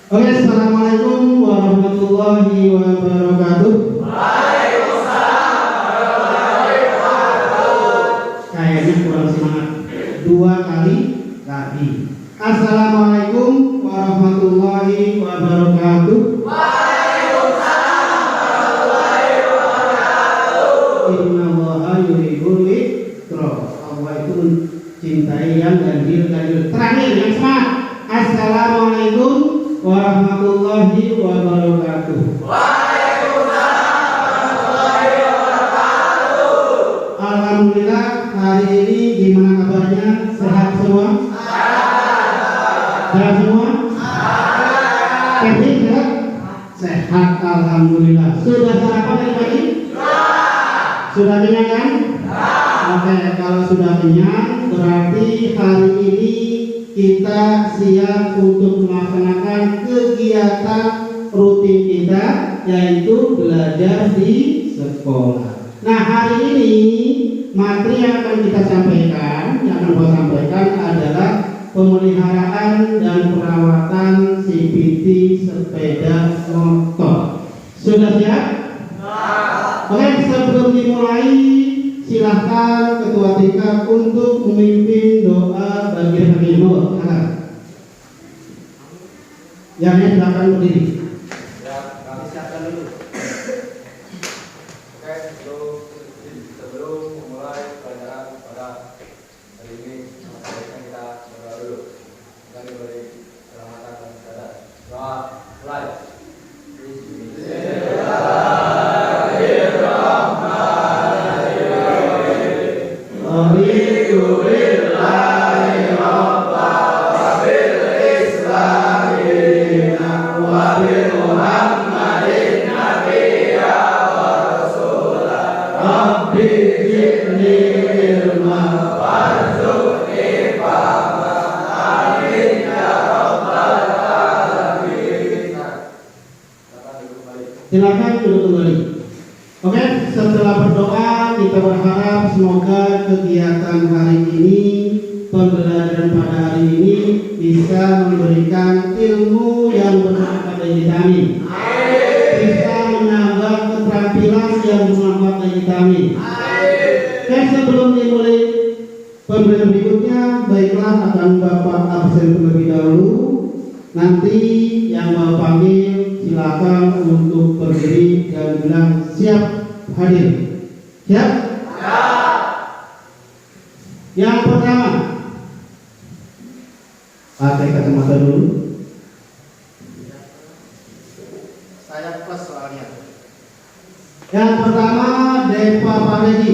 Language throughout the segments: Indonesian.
Oke, assalamualaikum warahmatullahi wabarakatuh. Waalaikumsalam warahmatullahi wabarakatuh. Kayaknya kurang semangat. 2 kali lagi. Assalamualaikum warahmatullahi wabarakatuh. Waalaikumsalam warahmatullahi wabarakatuh. Innallaha yuhibbul witra. Allah itu mencintai yang ganjil-ganjil. Terakhir yang semangat. Assalamualaikum warahmatullahi wabarakatuh. Waalaikumsalam warahmatullahi wabarakatuh. Alhamdulillah, hari ini gimana kabarnya? Sehat semua? Sehat semua? Kevin sehat? Sehat, alhamdulillah. Sudah sarapan tadi pagi? Sudah kenyang kan? Oke, kalau sudah kenyang berarti hari ini kita siap untuk melaksanakan kegiatan rutin kita, yaitu belajar di sekolah. Nah, hari ini materi yang akan kita sampaikan, yang akan saya sampaikan adalah pemeliharaan dan perawatan CVT sepeda motor. Sudah siap? Oke, sebelum dimulai, silahkan Ketua Tingkat untuk memimpin doa bagi hari ini. Yang lain silakan berdiri. Ya, kami siapkan dulu. Oke, sebelum memulai pelajaran pada hari ini, sebaiknya kita berdoa dulu. Kami beri keselamatan dan kesehatan. Doa, mulai. Silakan duduk kembali. Oke, setelah berdoa kita berharap semoga kegiatan hari ini, pembelajaran pada hari ini bisa memberikan ilmu yang bermanfaat bagi kami. Bisa menambah keterampilan yang bermanfaat bagi kami. Dan sebelum dimulai pembelajaran berikutnya, baiklah akan Bapak absen terlebih dahulu. Nanti yang Bapak panggil silakan untuk berdiri dan bilang siap hadir. Siap? Siap. Yang pertama, pakai kacamata dulu. Saya plus soalnya. Yang pertama, Deva Paredi.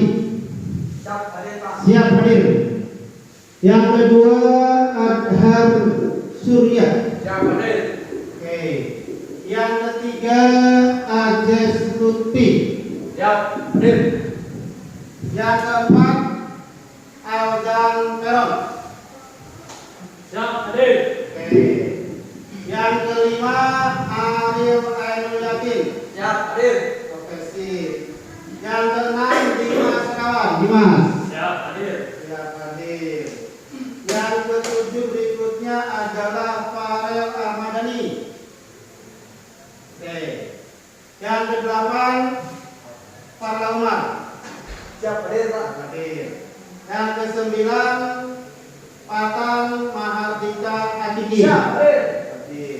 Siap hadir, Pak. Siap hadir. Yang kedua, Adhar Surya. Siap hadir. Oke. Yang ketiga, Ajes Lutfi. Siap hadir. Yang keempat, Aldan Peron. Siap hadir. Oke. Yang kelima, Ariel Ainul Yakin. Siap hadir. Profesi. Yang keenam, Dimas Sekawan. Dimas. Siap hadir. Siap hadir. Yang ketujuh berikutnya adalah Farel Ahmadani. Oke. Yang kedelapan, Farla Umar. Siap hadir, Pak. Hadir. Yang kesembilan, Patan Mahardika Atiki. Siap hadir. Hadir.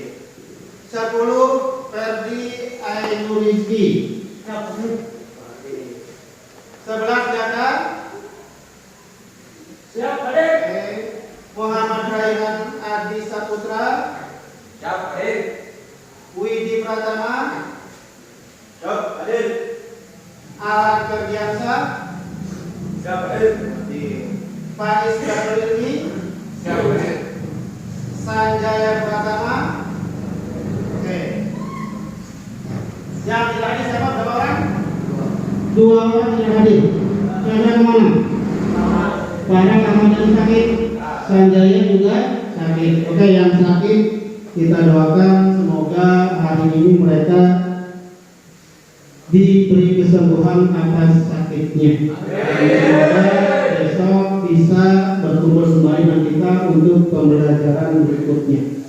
10, Ferdi Ainur Rizki. Siap hadir. Hadir. 11, Jaka. Siap hadir. Oke. Muhammad Raihan Adi Saputra. Siap hadir. Widi Pratama. Siap hadir. Alan Kerdiansa. Siap hadir. Hadir. Faiz Badrulmi. Siap hadir. Sanjaya Pratama. Oke. Yang tidak hadir siapa? Berapa orang? 2 orang tidak hadir. Karena kemana? Karena Ramadan sakit. Sanjaya juga sakit. Oke, yang sakit kita doakan semoga hari ini mereka diberi kesembuhan atas sakitnya. Semoga besok bisa berkumpul kembali dengan kita untuk pembelajaran berikutnya.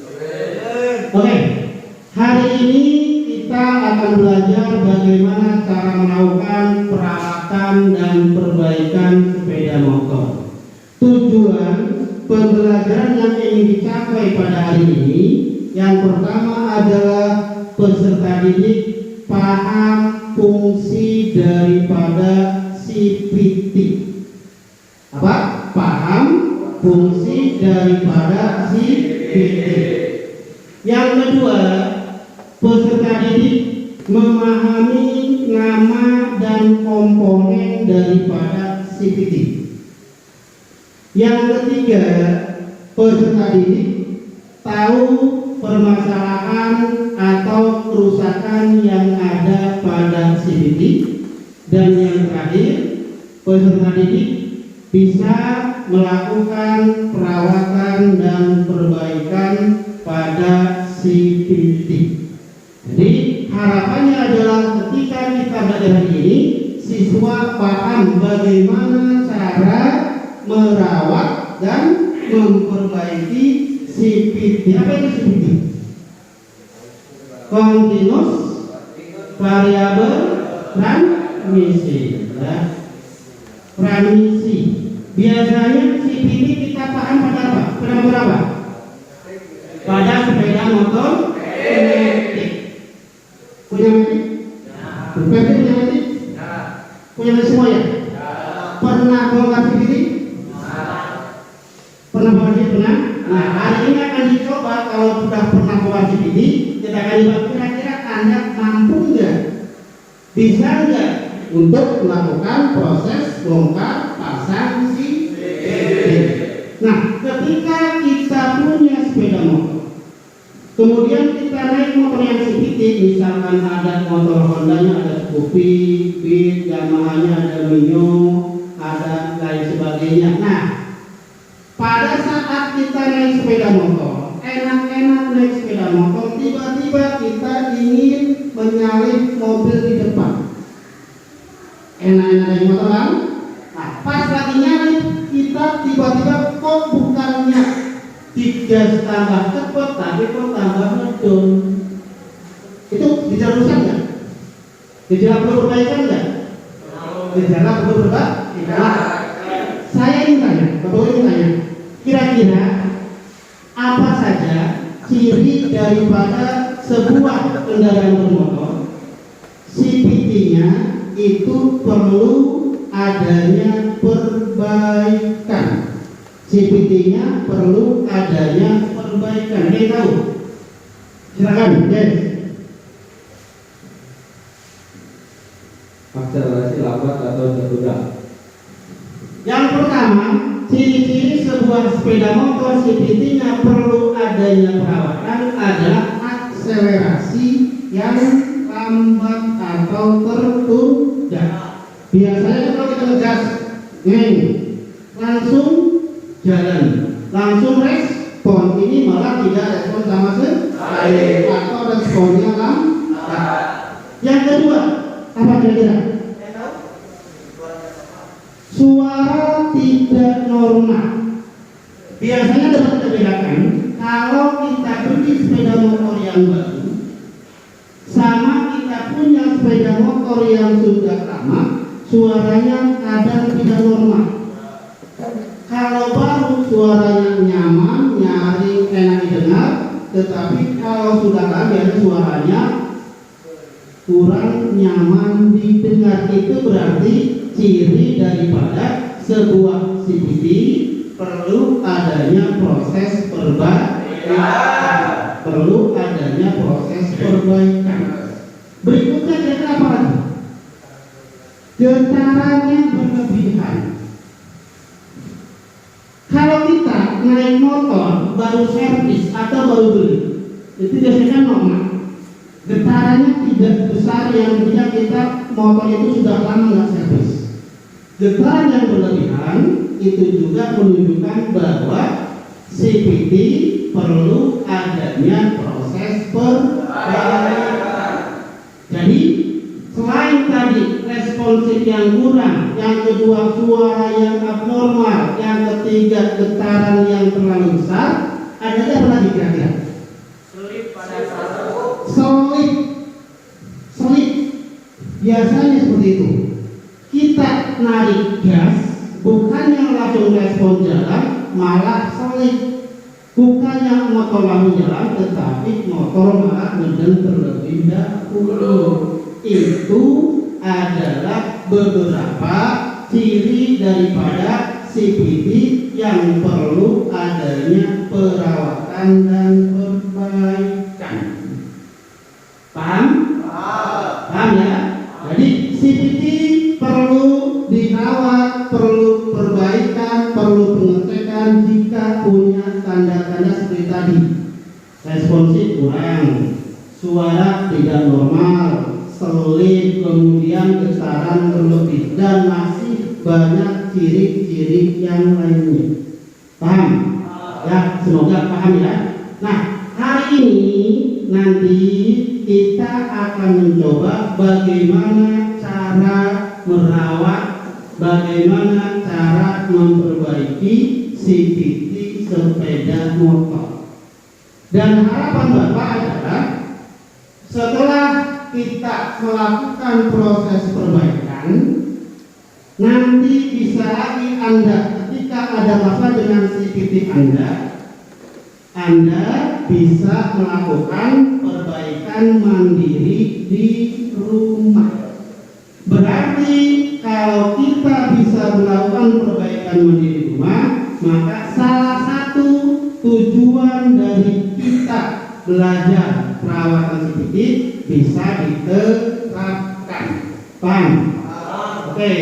Oke, Hari ini kita akan belajar bagaimana cara melakukan perawatan dan perbaikan sepeda motor. Tujuan pembelajaran yang ingin dicapai pada hari ini, yang pertama adalah peserta didik paham fungsi daripada CPT. Apa? Paham fungsi daripada CPT. Yang kedua, peserta didik memahami nama dan komponen daripada CPT. Yang ketiga, peserta didik tahu permasalahan atau kerusakan yang ada pada CPT. Dan yang terakhir, peserta didik bisa melakukan perawatan dan perbaikan pada CPT. Jadi harapannya adalah ketika kita belajar hari ini, siswa paham bagaimana cara merawat dan memperbaiki CPT. Apa itu CPT? Continuous Variable Transmission. Ya. Transmisi. Biasanya CPT kita paham pada apa? Pada berapa? Pada sepeda motor elektrik. Punya metik? Punya metik? Punya metik semua ya? Pernah bongkar CPT? Pernah bongkar CPT? Pernah? Nah, hari ini akan dicoba. Kalau sudah pernah bongkar CPT, kita akan lihat kira-kira Anda mampu nggak, bisa nggak untuk melakukan proses bongkar pasang CPT. Nah, ketika kita punya sepeda motor, kemudian kita naik motor yang CPT, misalkan ada motor Hondanya, ada Scoopy, Beat, Yamaha-nya ada Mio, ada lain sebagainya. Nah, pada saat kita naik sepeda motor, enak-enak naik sepeda motor, tiba-tiba kita ingin menyalip mobil di depan. Enak-enak naik motor kan? Nah, pas lagi nyalip, kita tiba-tiba kok bukannya digas tambah cepat, tapi kok tambah ngedon. Itu gejala rusak nggak? Gejala perlu perbaikan nggak? Gejala perlu perbaikan. Saya ingin tanya, Bapak ingin tanya, kira-kira apa saja ciri daripada sebuah kendaraan bermotor CPT-nya itu perlu adanya perbaikan. CPT-nya perlu adanya perbaikan. Ada yang tahu? Silakan, yes. Akselerasi lambat atau tertunda. Yang pertama, ciri-ciri sebuah sepeda motor CPT-nya perlu adanya perawatan adalah akselerasi yang lambat atau tertunda. Biasanya kalau kita ngegas, langsung jalan, langsung respon. Ini malah tidak respon sama sekali atau responnya lambat. Yang kedua, apa kira-kira? Suara tidak normal. Biasanya dapat kita bedakan kalau kita beli sepeda motor yang baru sama kita punya sepeda motor yang sudah lama, suaranya kadang tidak normal. Kalau baru suaranya nyaman, nyaring, enak didengar, tetapi kalau sudah lama suaranya kurang nyaman didengar. Itu berarti ciri daripada sebuah CPT perlu adanya proses perbaikan. Perlu adanya proses perbaikan. Berikutnya kira-kira apa lagi? Getarannya berlebihan. Kalau kita naik motor baru servis atau baru beli, itu biasanya normal. Getarannya tidak besar yang tidak kita motor itu sudah lama nggak servis. Getaran yang berlebihan itu juga menunjukkan bahwa CPT perlu adanya proses perbaikan. Jadi selain tadi responsif yang kurang, yang kedua suara yang abnormal, yang ketiga getaran yang terlalu besar, ada apa lagi kira-kira? biasanya seperti itu. Kita narik gas, bukannya langsung respon jalan, malah selip. Bukannya motor langsung jalan, tetapi motor malah ngeden terlebih dahulu. Itu adalah beberapa ciri daripada CVT yang perlu adanya perawatan dan perbaikan. Paham? Paham ya? Jadi CVT perlu dirawat, perlu perbaikan, perlu pengecekan jika punya tanda-tanda seperti tadi. Responsif kurang, suara tidak normal, selip, kemudian getaran berlebih, dan masih banyak ciri-ciri yang lainnya. Paham? Ya, semoga paham ya. Nah, hari ini nanti kita akan mencoba bagaimana cara merawat, bagaimana cara memperbaiki CVT sepeda motor. Dan harapan Bapak adalah setelah kita melakukan proses perbaikan, nanti bisa lagi Anda ketika ada masalah dengan CVT Anda bisa melakukan perbaikan mandiri di rumah. Berarti kalau kita bisa melakukan perbaikan mandiri di rumah, maka salah satu tujuan dari kita belajar perawatan CVT bisa diterapkan. Paham? Oke.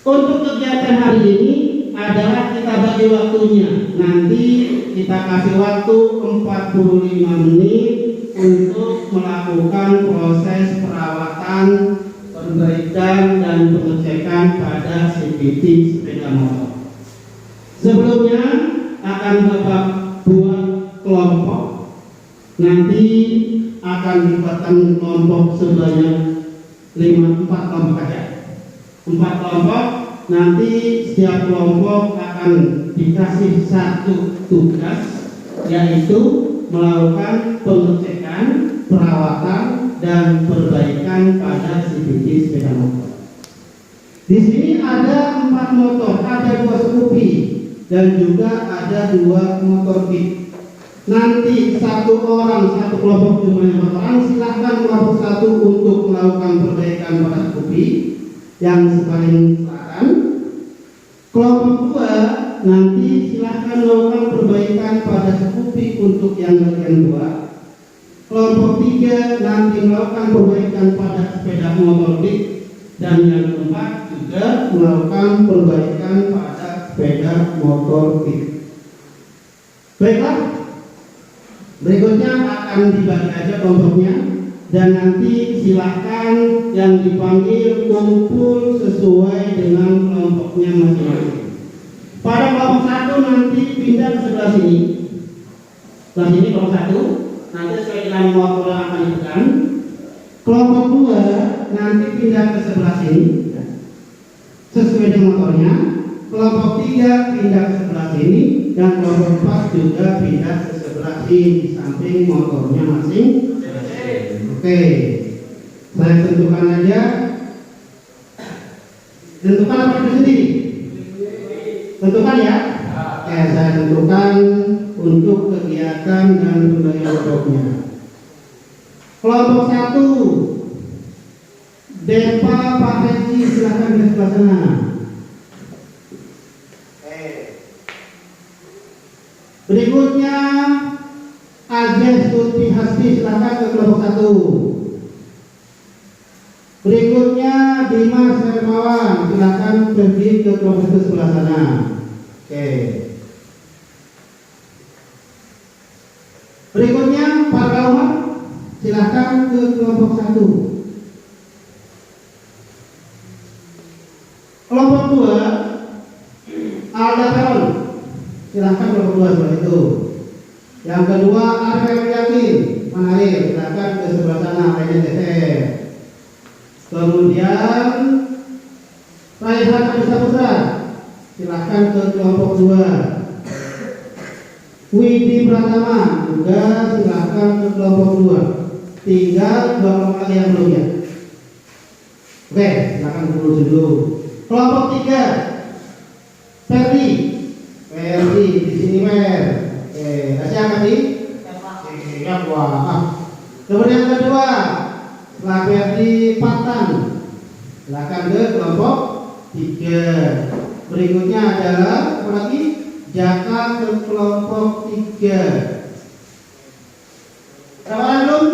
Untuk kegiatan hari ini adalah kita bagi waktunya. Nanti kita kasih waktu 45 menit untuk melakukan proses perawatan, perbaikan dan pengecekan pada CVT sepeda motor. Sebelumnya akan Bapak buat kelompok. Nanti akan dibuatkan kelompok sebanyak 4 kelompok aja. 4 kelompok. Nanti setiap kelompok akan dikasih satu tugas, yaitu melakukan pengecekan, perawatan dan perbaikan pada CVT sepeda motor. Di sini ada 4 motor, ada 2 Scoopy dan juga ada 2 motor Beat. Nanti satu kelompok jumlahnya 4 orang, silahkan kelompok 1 untuk melakukan perbaikan pada Scoopy yang paling selatan. Kelompok 2 nanti silahkan melakukan perbaikan pada Scoopy untuk yang bagian 2. Kelompok 3 nanti melakukan perbaikan pada sepeda motor Beat, dan yang keempat juga melakukan perbaikan pada sepeda motor Beat. Baiklah, berikutnya akan dibagi aja kelompoknya, dan nanti silahkan yang dipanggil kumpul sesuai dengan kelompoknya masing-masing. Pada kelompok 1 nanti pindah ke sebelah sini. Sebelah sini kelompok 1 nanti sesuai dengan motor yang akan dipegang. Kelompok 2 nanti pindah ke sebelah sini sesuai dengan motornya. Kelompok 3 pindah ke sebelah sini, dan kelompok 4 juga pindah ke sebelah sini di samping motornya masing. Oke, saya tentukan aja. Tentukan apa itu sendiri? Tentukan ya. Oke, saya tentukan untuk kegiatan dan pembagian kelompoknya. Kelompok 1, Depa Pak Reci, silakan di sebelah sana. Berikutnya Ajes Tuti Hasti, silakan ke kelompok 1. Berikutnya Dimas Hermawan, silakan pergi ke kelompok 1 sebelah sana. Oke. Berikutnya Pak Rahmat, silakan ke kelompok 1. Kelompok 2 Alda Peron, silakan kelompok 2 sebelah itu. Yang kedua Arif Yakin, Manarif, silakan ke sebelah sana, lainnya DPR. Kemudian Raihan Abisa Putra, silakan ke kelompok 2. Widi Pratama juga silakan ke kelompok 2. Tinggal 2 kelompok yang belum ya. Oke, silakan dulu. Kelompok 3, Ferdi. Ferdi di sini Fer. Oke, kasih angkat nih. Siap, wah. Kemudian kedua, setelah Ferdi Patan. Silakan ke kelompok 3. Berikutnya adalah apa lagi? Jaka ke kelompok 3. Berapa orang belum?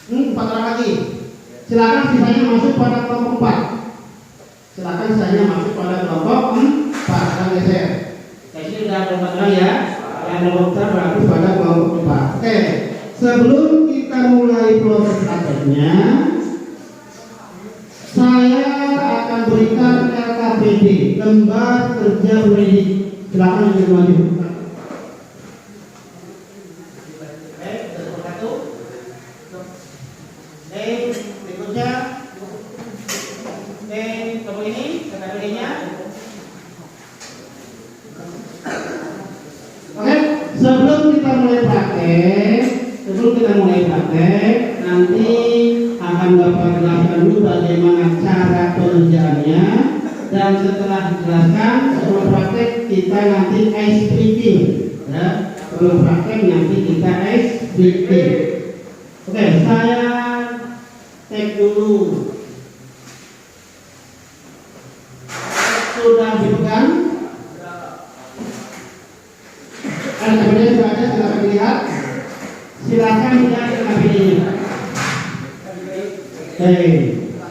4 orang lagi. Silakan sisanya masuk pada kelompok 4. Silakan sisanya masuk pada kelompok 4. Sekarang geser. Jadi sudah 4 orang ya. Yang kelompok 4 berarti pada kelompok 4. Oke. Sebelum kita mulai proses prakteknya, saya akan berikan LKPD, lembar kerja pendidik. Silakan yang maju. Berikutnya, kamu ini LKPD-nya. Oke, sebelum kita mulai praktek, nanti akan Bapak jelaskan dulu bagaimana cara pengerjaannya, dan setelah dijelaskan sebelum praktek kita nanti ice breaking, ya. Sebelum praktek nanti kita ice breaking. Oke, saya cek dulu. Sudah dipegang? LKPD sudah ada, silakan dilihat. Silakan lihat LKPD-nya.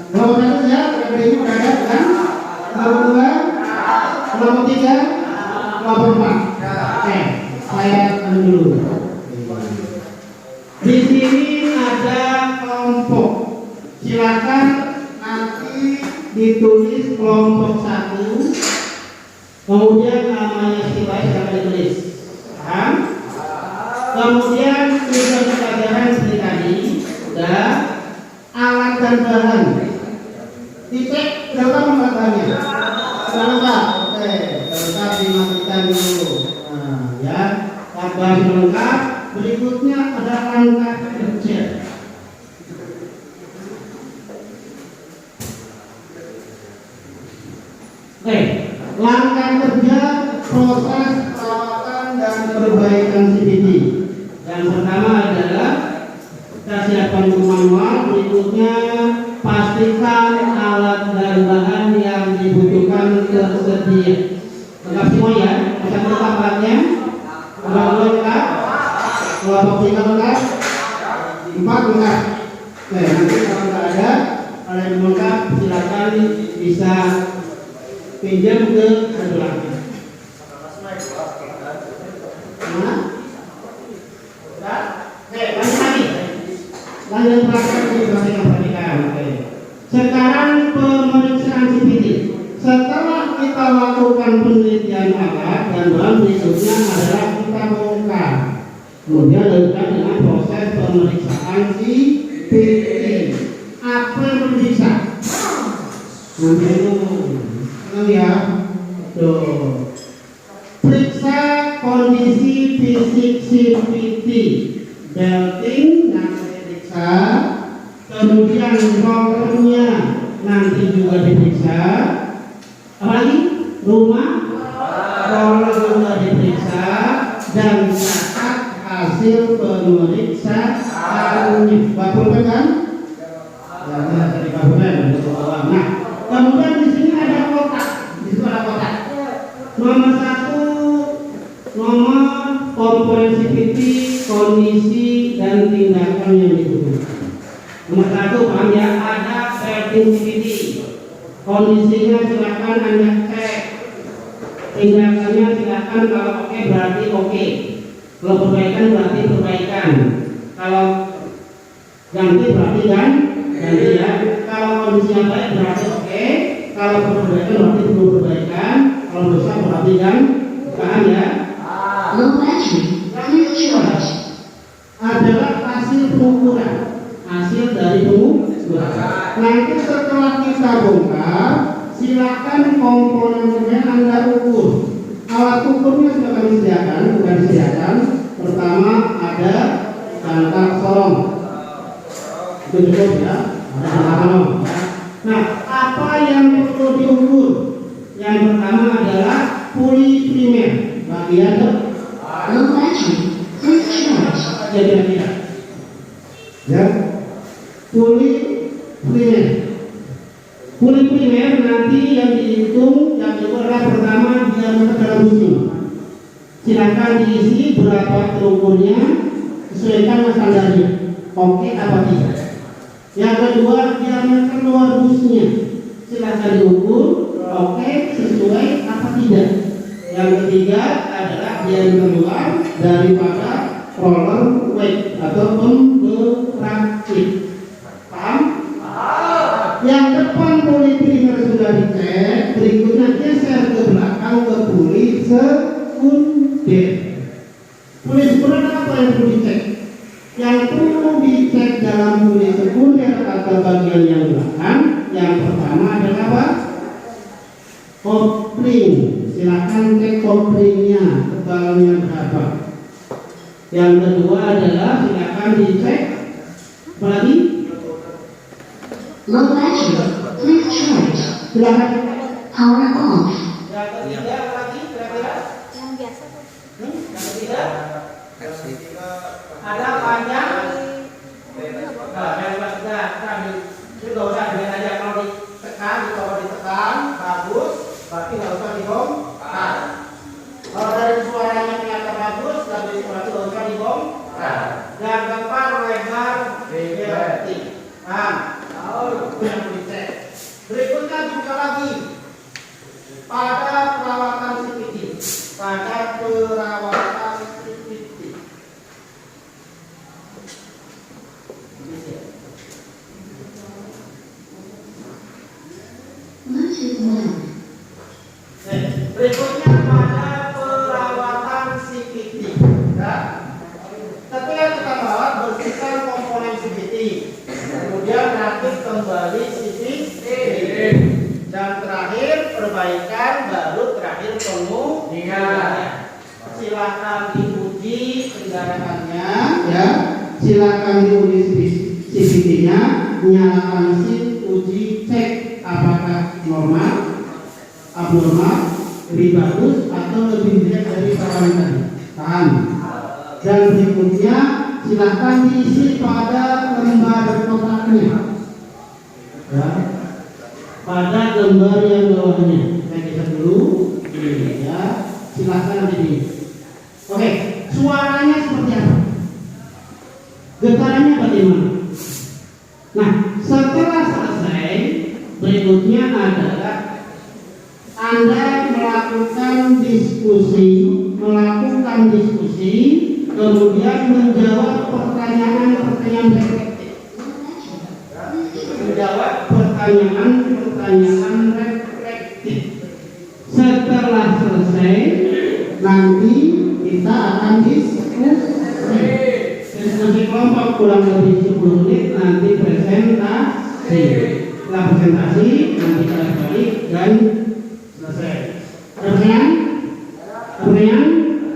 Kelompok 1 ya, LKPD-nya sudah ada kan? Kelompok 2, kelompok 3, kelompok 4. Oke, saya ambil dulu. Di sini ada kelompok. Silakan nanti ditulis kelompok 1. Kemudian namanya siswa silakan ditulis. Paham? Kemudian tugas pelajaran seperti tadi, sudah. Alat dan bahan dicek berapa bahannya? Sudah lengkap. Oke, lengkap dimatikan dulu. Nah, ya, bahan lengkap. Berikutnya ada langkah kerja. Oke, langkah kerja proses perawatan dan perbaikan CPT. Yang pertama adalah kita siapkan manual. Berikutnya pastikan alat dan bahan yang dibutuhkan tersedia. Lengkap semua ya? Bisa lengkap alatnya? Kelompok 2 lengkap? Kelompok 3 lengkap? 4 lengkap? Oke, nanti kalau nggak ada alat yang lengkap silakan bisa pinjam ke sebelahnya. Lanjut praktek perhatikan. Sekarang pemeriksaan CPT. Setelah kita lakukan penelitian alat dan bahan, berikutnya adalah kita bongkar. Kemudian lanjutkan dengan proses pemeriksaan CPT. Apa yang diperiksa? Nanti itu ya. Tuh. Periksa kondisi fisik CPT. Belting nanti diperiksa, kemudian rollernya nanti juga diperiksa. Apalagi rumah roller juga diperiksa, dan catat hasil pemeriksaannya. Bapak kan? Ya, dari Bapak. Nah, kemudian di sini ada kotak. Di situ ada kotak. Nomor 1, nomor komponen CPT, kondisi dan tindakan yang dibutuhkan. Nomor 1, paham ya, ada setting CPT. Kondisinya silakan Anda cek. Tindakannya silakan, kalau oke berarti oke. Kalau perbaikan berarti perbaikan. Kalau ganti berarti ganti ya. Kalau kondisinya baik berarti oke. Kalau perbaikan berarti perlu perbaikan. Kalau dosa berarti paham ya. Low battery, clear charge. Adalah hasil pengukuran, hasil dari pengukuran. Nanti setelah kita bongkar, silakan komponennya Anda ukur. Alat ukurnya sudah kami sediakan, bukan disediakan. Pertama ada tangkap sorong, itu cukup ya. Ada silakan. Nah, apa yang perlu diukur? Yang pertama adalah puli primer, bagian Low battery. Quick charge. kira-kira. Ya, puli primer. Puli primer nanti yang dihitung, yang adalah pertama diameter dalam busnya. Silakan diisi berapa terukurnya, sesuaikan standarnya. Oke apa tidak? Yang kedua diameter luar busnya. Silakan diukur, oke sesuai apa tidak. Yang ketiga adalah diameter luar daripada roller weight atau pemberakit. Paham? Yang depan puli primer sudah dicek, berikutnya geser ke belakang ke puli sekunder. Puli sekunder apa yang perlu dicek? Yang perlu dicek dalam puli sekunder atau bagian yang belakang, yang pertama adalah apa? Kopling. Silakan cek koplingnya, tebalnya berapa. Yang kedua adalah silakan dicek apa lagi? Low battery. Quick charge. Silakan. Power off. Yang ketiga apa lagi kira-kira? Yang biasa tuh. Yang ketiga ada panjang. Nah, yang ketiga tadi itu nggak usah dengan aja kalau ditekan, kalau ditekan bagus, berarti nggak usah dibongkar. Kalau dari suaranya ternyata bagus, dari suara nggak usah dibongkar. Yang keempat lebar vertik. Paham? Itu yang perlu dicek. Berikutnya juga lagi pada perawatan CVT. Pada perawatan CVT. Bluetooth mode. Berikutnya pada perawatan CVT. Ya. Ketika kita merawat, bersihkan komponen CVT. Kemudian rakit kembali CVT. Dan terakhir perbaikan, baru terakhir penggunaan. Silakan diuji kendaraannya, ya. Silakan diuji CVT-nya, nyalakan mesin, uji cek apakah normal, abnormal, lebih bagus atau lebih jelek dari parameter. Paham? Dan berikutnya silakan diisi pada lembar kotaknya. Ya. Pada lembar yang bawahnya. Saya geser dulu. Ini ya. Silakan di. Oke, suaranya seperti apa? Getarannya bagaimana? Nah, setelah selesai, berikutnya adalah Anda melakukan diskusi, kemudian menjawab pertanyaan-pertanyaan reflektif. Menjawab pertanyaan-pertanyaan reflektif. Setelah selesai, nanti kita akan diskusi kelompok kurang lebih 10 menit, nanti presentasi. Setelah presentasi, nanti kita balik dan selesai. Pertanyaan?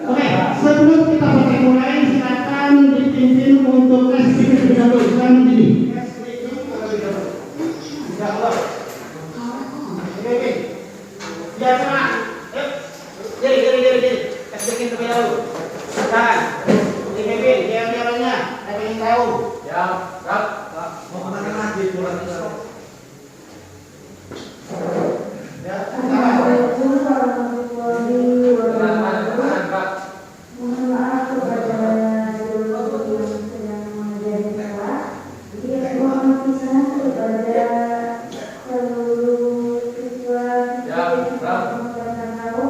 Oke, sebelum kita mulai, silakan dipimpin untuk tes terlebih dahulu. Silakan begini. Biasa. Jadi. Tes bikin terlebih dahulu. Silakan. Dipimpin, dialognya. Saya ingin tahu. Ya, Kak. Mau kemana lagi? Ya, Assalamualaikum warahmatullahi wabarakatuh. Kak. Mohon maaf kepada guru yang sedang mengajar kita. Juga mohon maaf kepada seluruh siswa yang tahu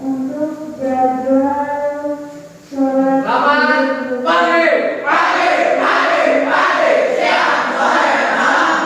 untuk jadwal sholat. Pagi. Siang, sore, malam.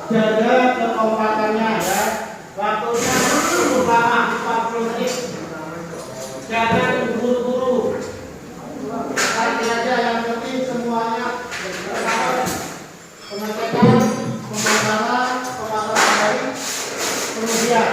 jaga kekompakannya ya. Waktunya cukup lama 40 menit. Jangan buru-buru. Nanti aja yang penting semuanya pengecekan, pembakaran, baik, kemudian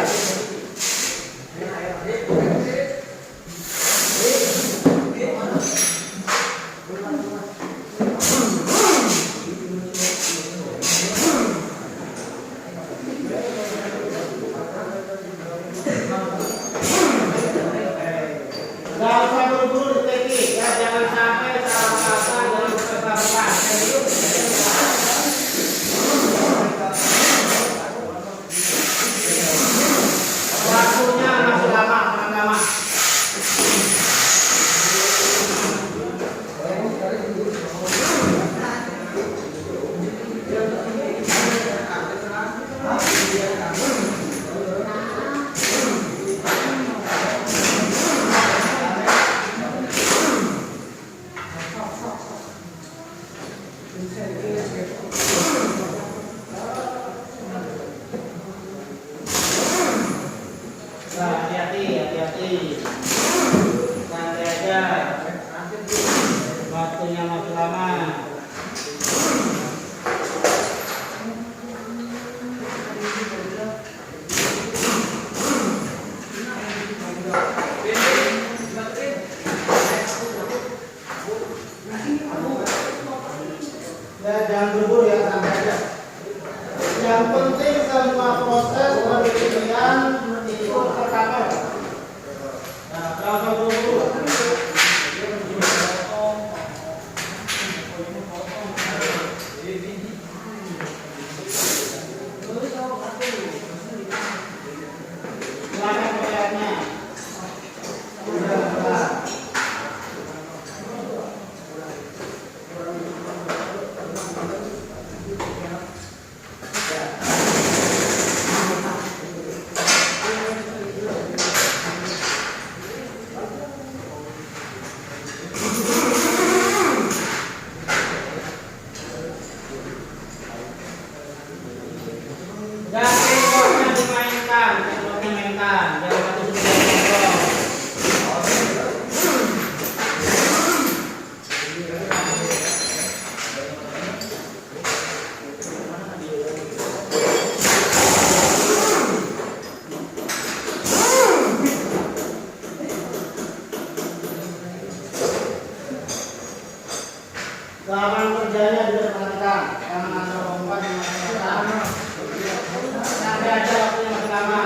nggak usah buru-buru ditekik ya, jangan sampai salah kata dalam kesalahan. Waktunya masih lama, sangat lama. Nah, hati-hati. Santai aja. Waktunya masih lama. Ya, jangan buru-buru ya, santai aja. Yang penting semua proses penelitian itu tercapai. Nah, kalau buru-buru. Silakan melihatnya. Dan remote-nya dimainkan, remote-nya mainkan, biar waktu sudah kontrol. Lawan kerjanya juga perhatikan, karena ada ombak di masyarakat. Sampai aja waktunya masih lama.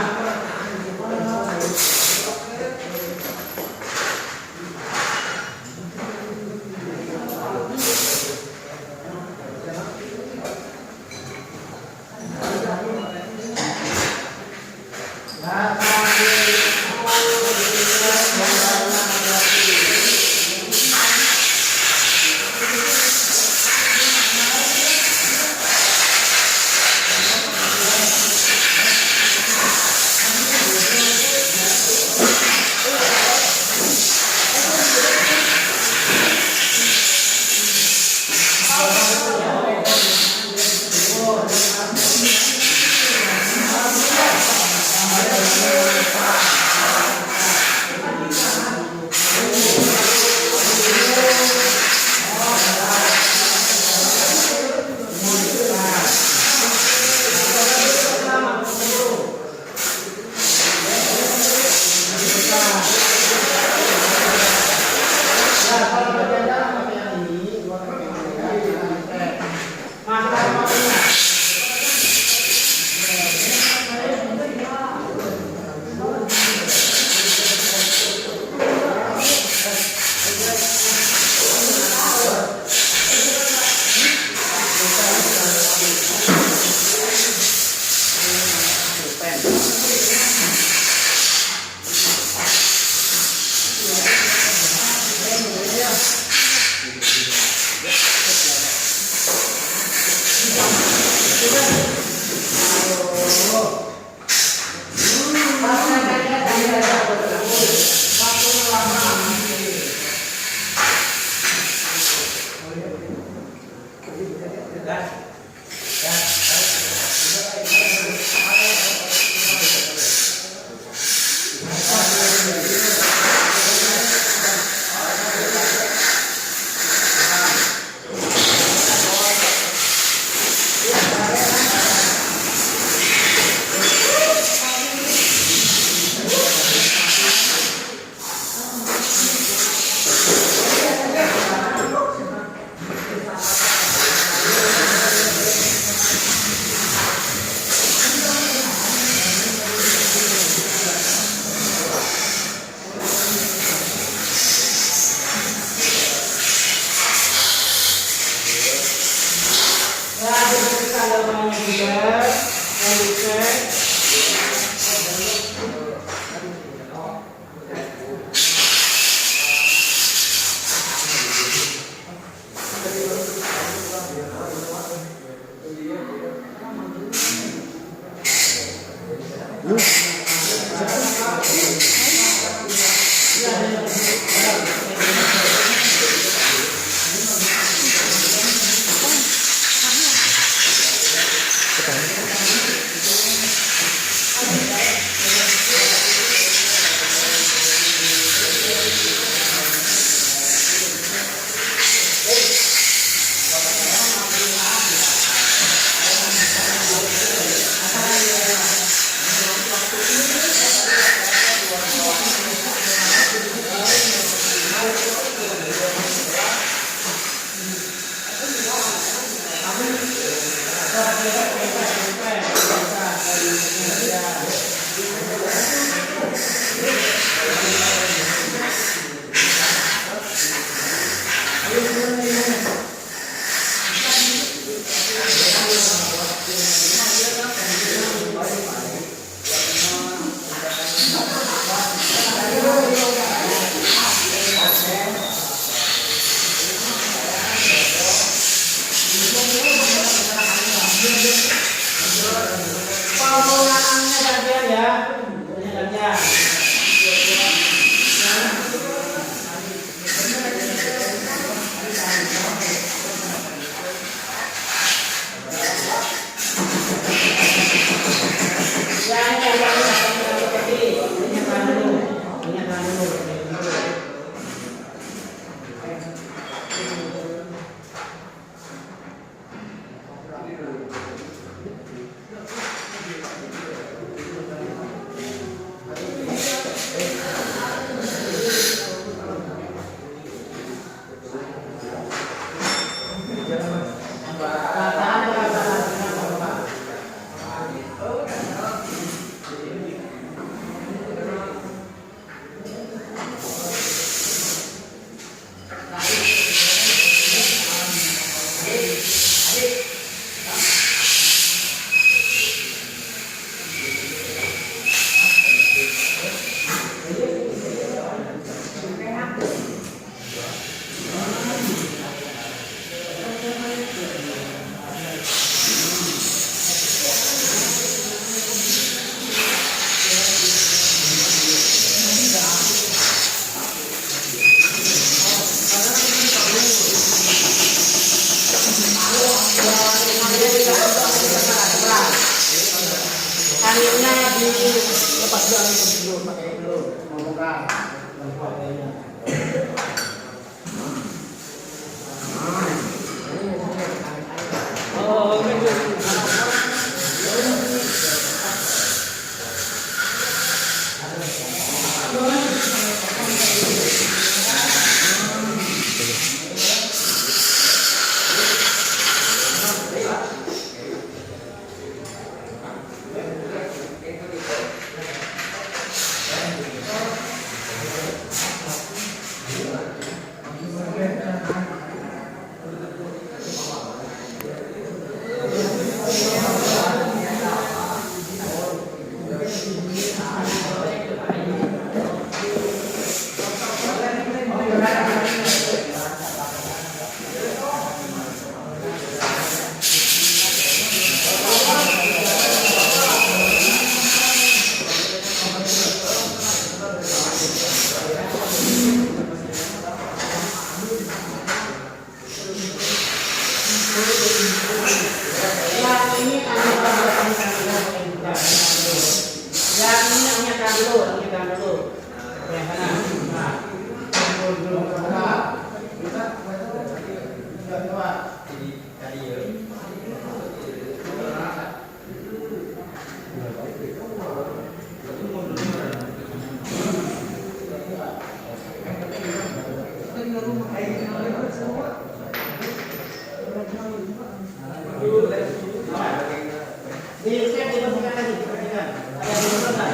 Dibersihkan lagi, dibersihkan. Ada di mana tak?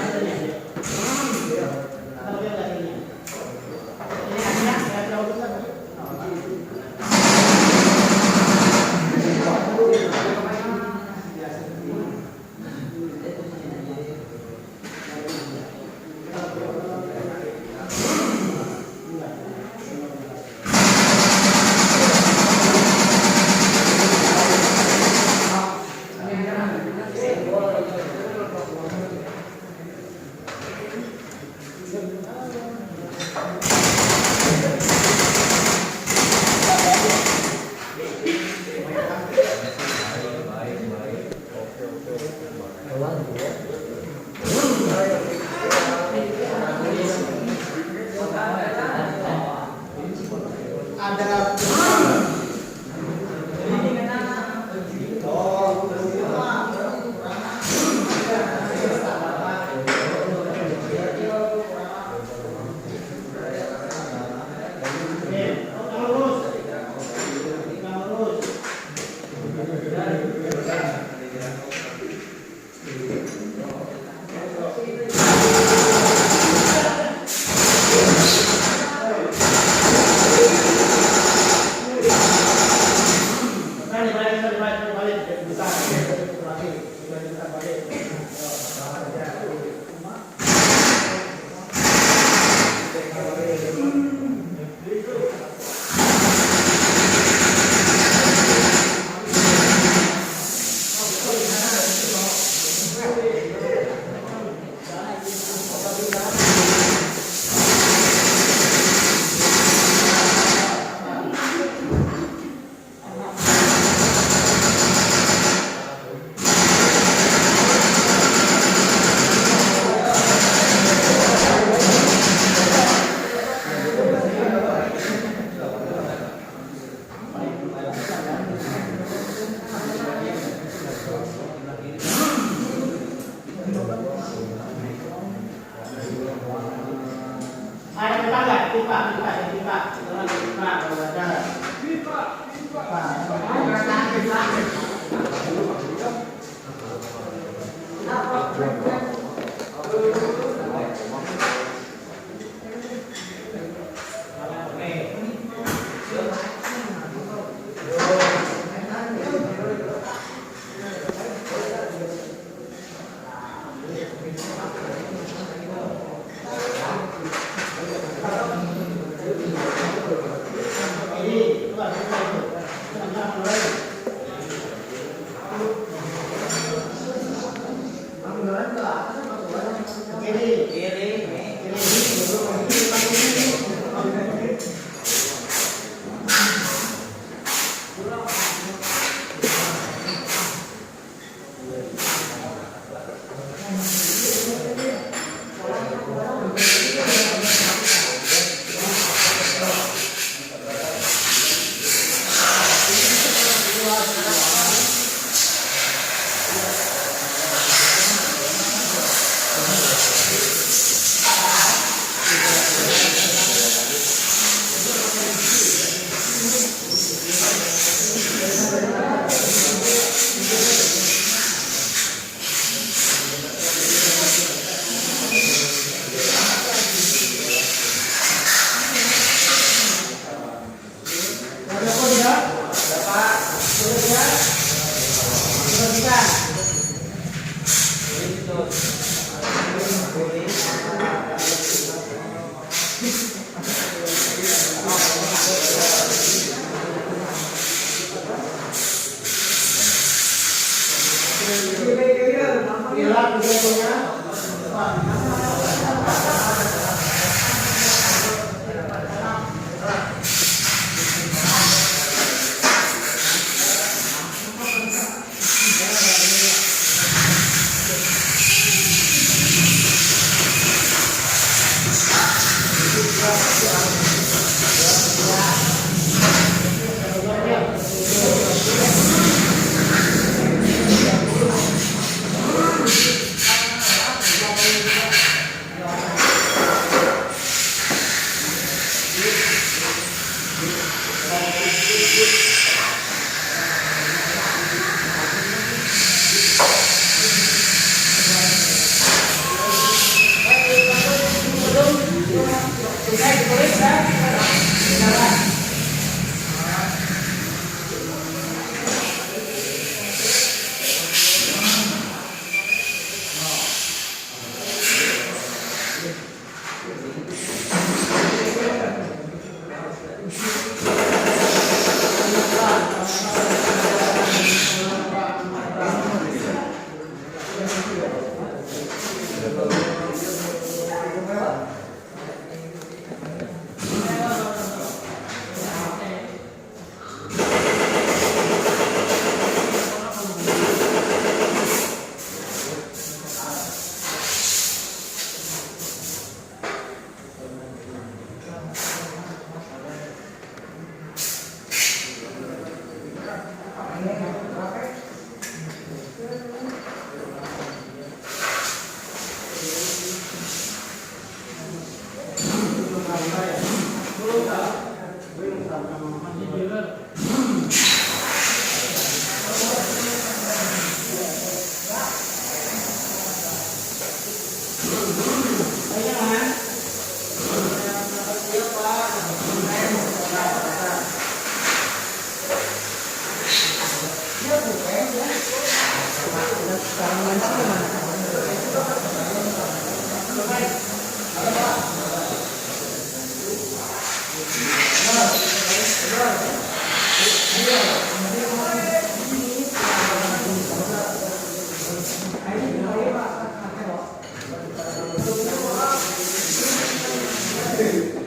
Atau dia ada ini? Ini hanya yang jauh besar.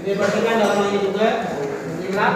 Diperhatikan dalam ini juga. Ingat.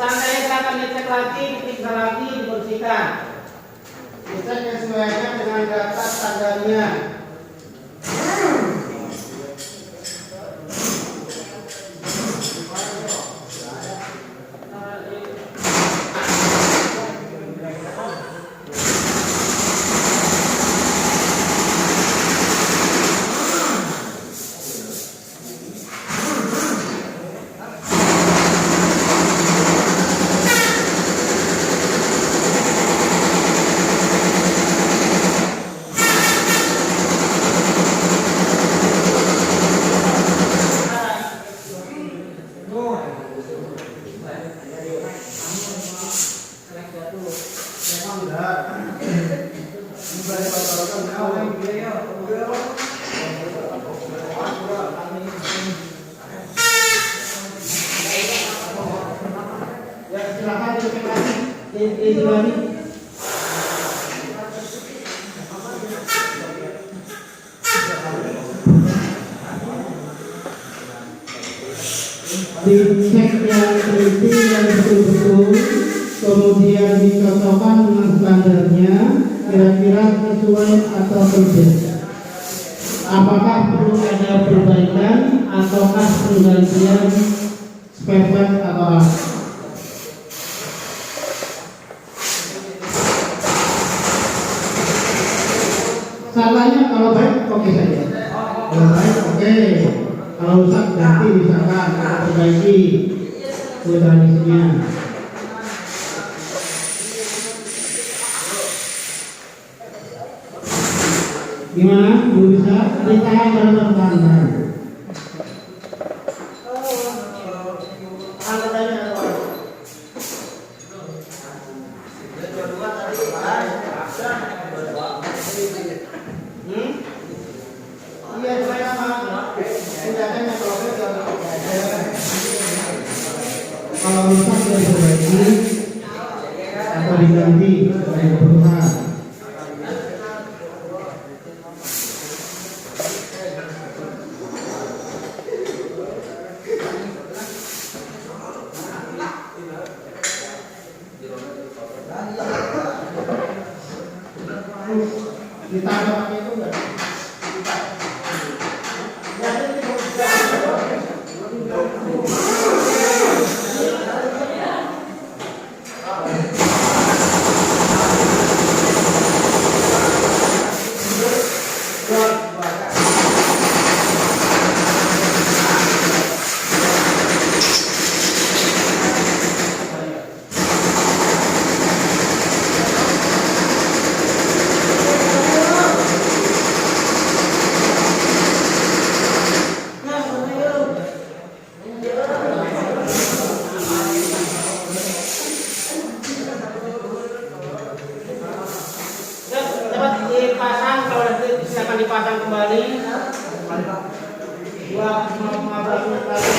Santai akan dicek lagi, diperiksa lagi, dibersihkan. Dicek kesesuaiannya dengan data standarnya. Silakan dicek lagi, diulangi. Dicek yang teliti yang betul-betul, kemudian dicocokkan dengan standarnya, kira-kira sesuai atau tidak. Apakah perlu ada perbaikan ataukah penggantian spare part atau apa? Salahnya kalau baik oke saja. Kalau baik oke. Kalau rusak ganti misalkan atau perbaiki mekanismenya. Gimana? Belum bisa? Ditahan dalam pertahanan. Kalau rusak diperbaiki atau diganti oleh perusahaan. Ditambah pakai itu enggak? 15 menit lagi.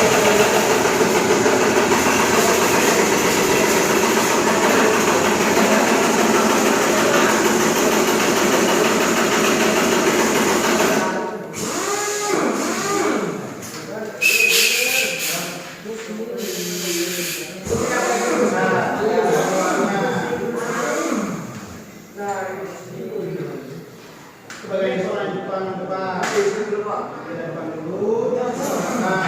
Sebagai seorang depan dulu. Nah,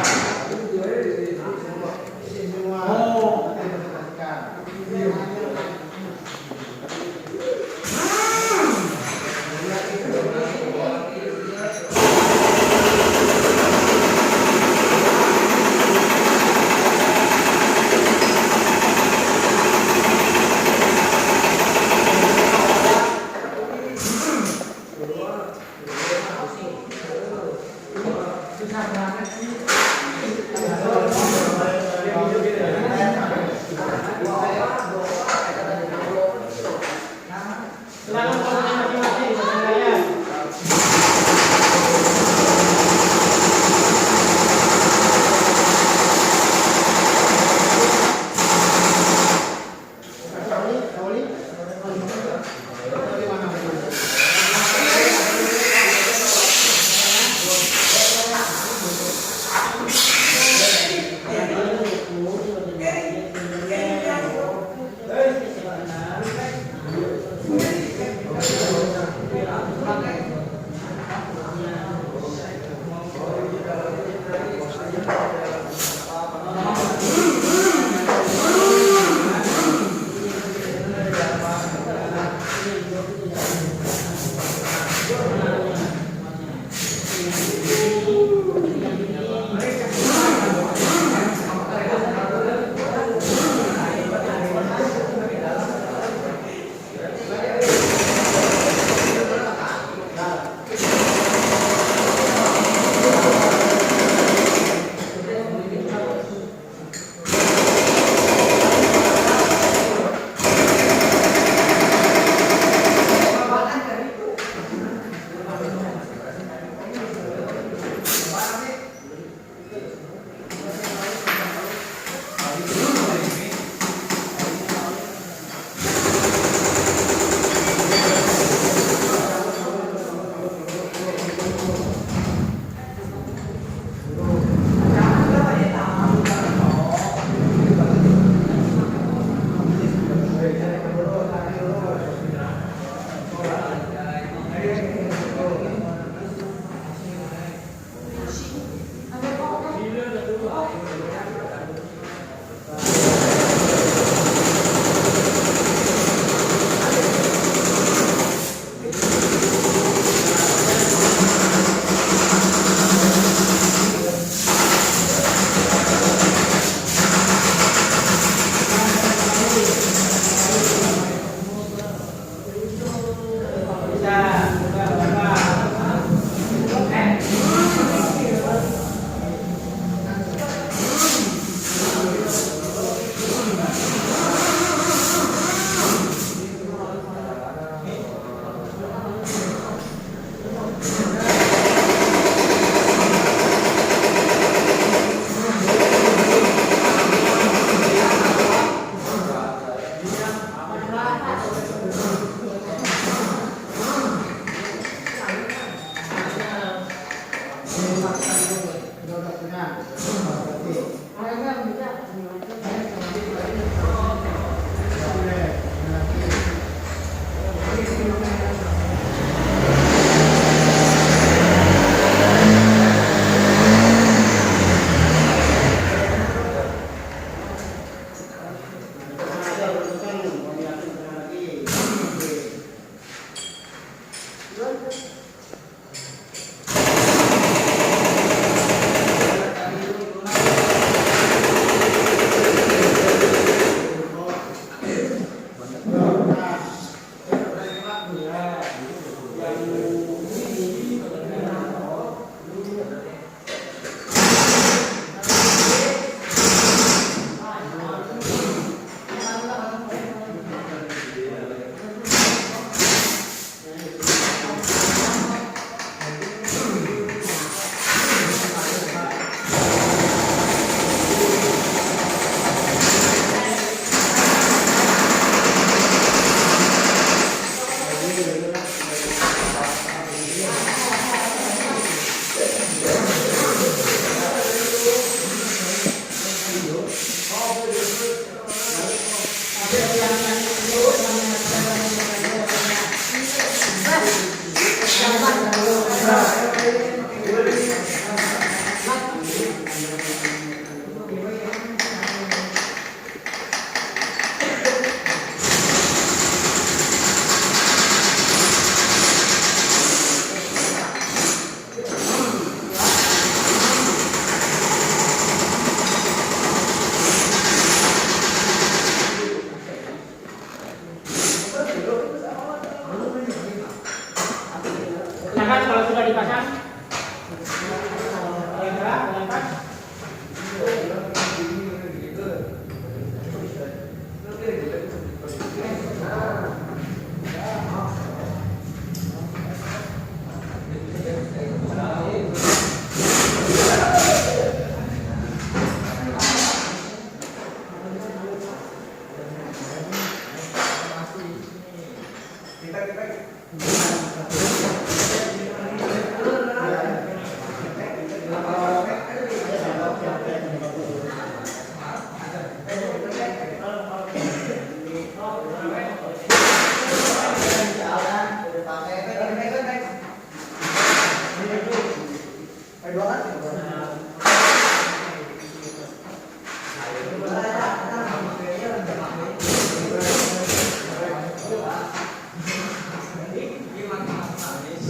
semua.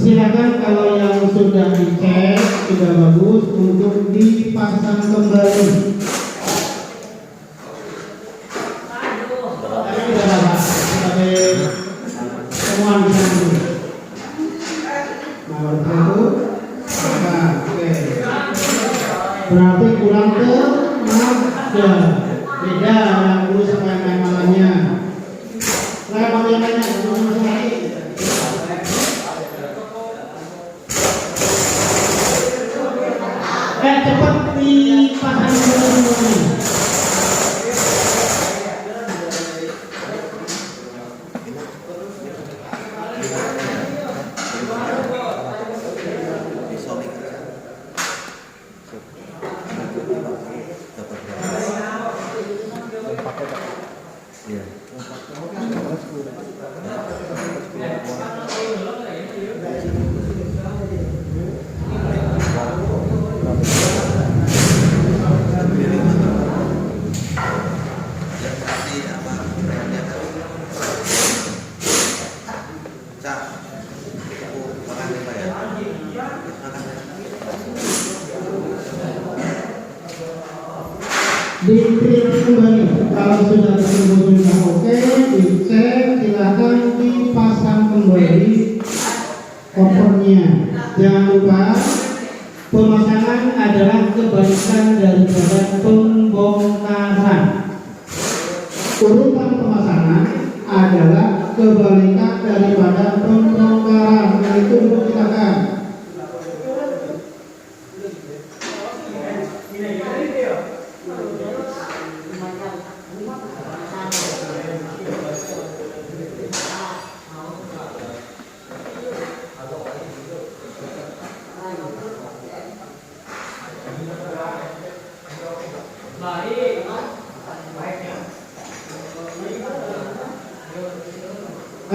Silakan kalau yang sudah dicek sudah bagus untuk dipasang kembali. Tapi tidak apa, sebagai temuan di sana dulu. Nah, baru itu, nah, oke. Berarti kurang ke 6. Beda yang dulu sama yang malamnya. Saya mau yang lainnya, masuk lagi. Cepat dipasang semuanya. Dipilih kembali. Kalau sudah betul-betul sudah oke, dicek, silakan dipasang kembali kopernya. Jangan lupa pemasangan adalah kebalikan daripada pembongkaran. Urutan pemasangan adalah kebalikan daripada pembongkaran. Itu silakan.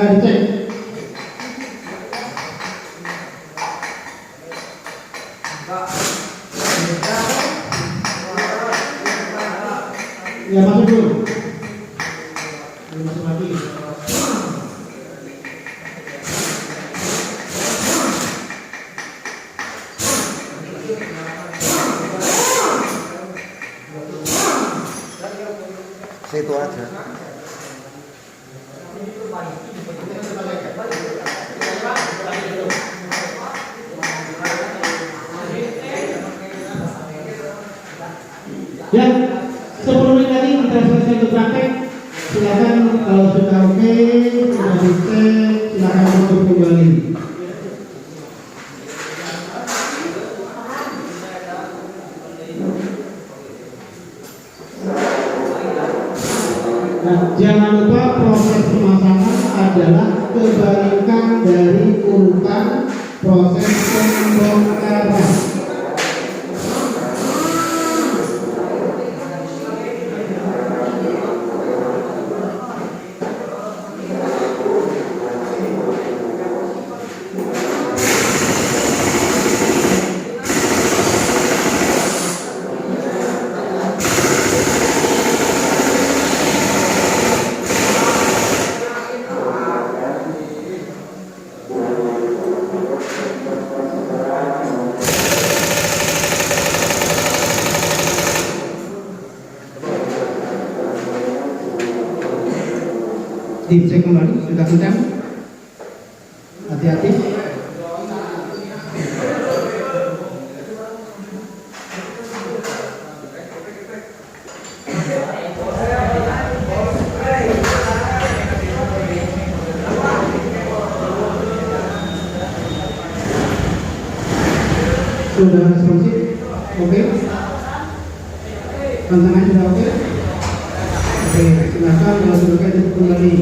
Dicek. Ya, masuk dulu. Masuk lagi. Situ aja. Ya, 10 menit lagi kita selesai untuk praktek. Silakan kalau sudah oke, sudah dicek, silakan untuk kembali. Nah, jangan lupa proses pemasangan adalah kebalikan dari urutan proses pembongkaran. Dicek kembali, sudah kencang. Hati-hati. Sudah responsif, oke. Tantangan sudah oke. Oke, silakan kalau sudah oke untuk kembali.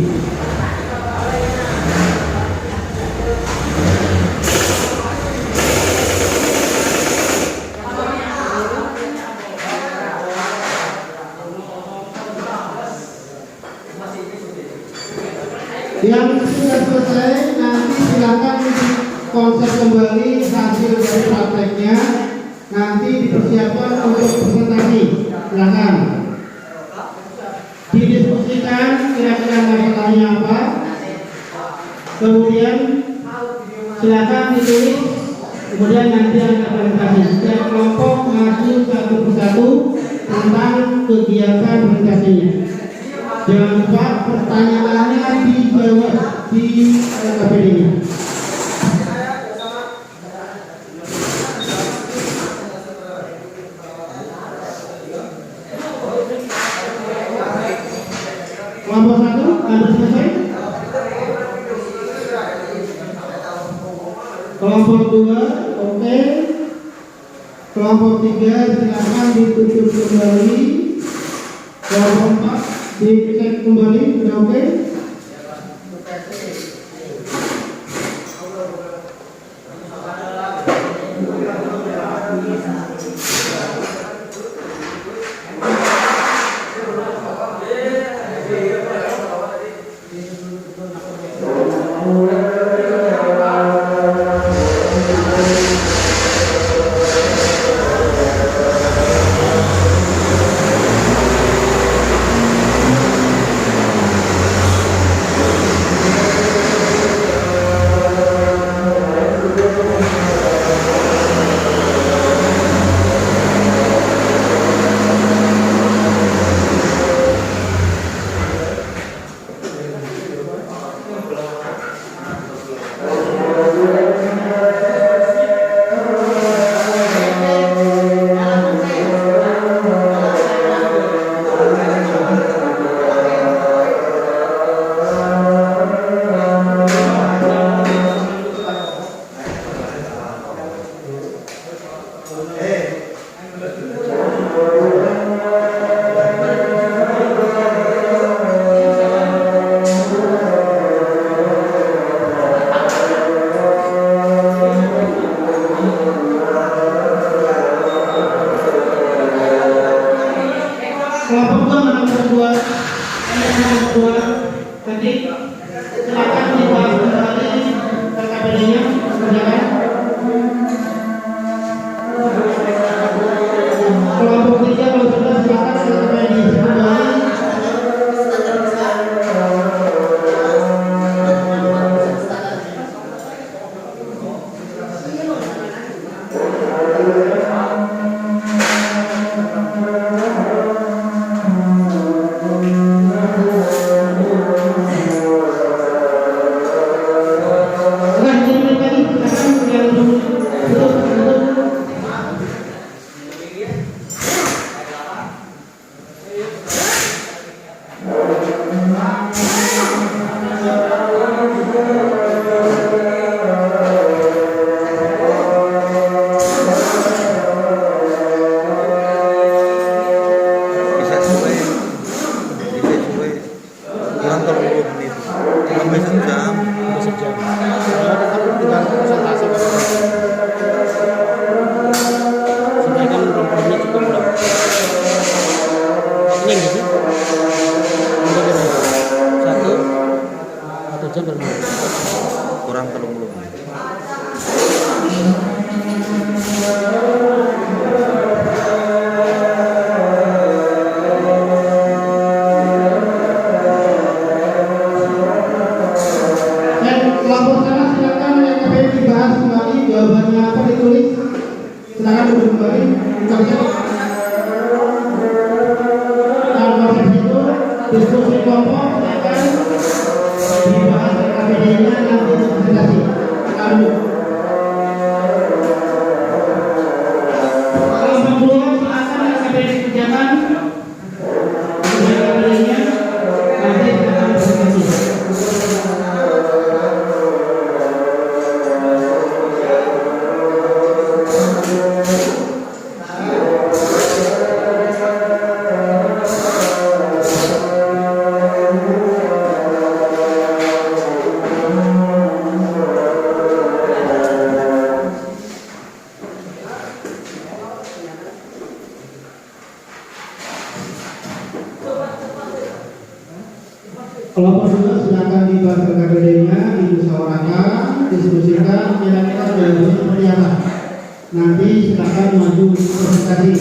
Yang sudah selesai nanti silakan konsep kembali hasil dari prakteknya nanti dipersiapkan untuk presentasi. Silakan didiskusikan kira-kira masalahnya apa. Kemudian silakan ditulis. Kemudian nanti ada presentasi. Setiap kelompok maju satu persatu tentang kegiatan presentasinya. Jangan lupa pertanyaannya dijawab di KPD-nya. Kelompok 1 ada selesai? Kelompok 2 oke. Kelompok 3 silakan ditutup kembali. Kelompok 4 dicek kembali, sudah oke? Kelompok 2 silakan dibahas ke KPD-nya, dimusyawarahkan, diskusikan kira-kira dari seperti apa. nanti silakan maju untuk presentasi.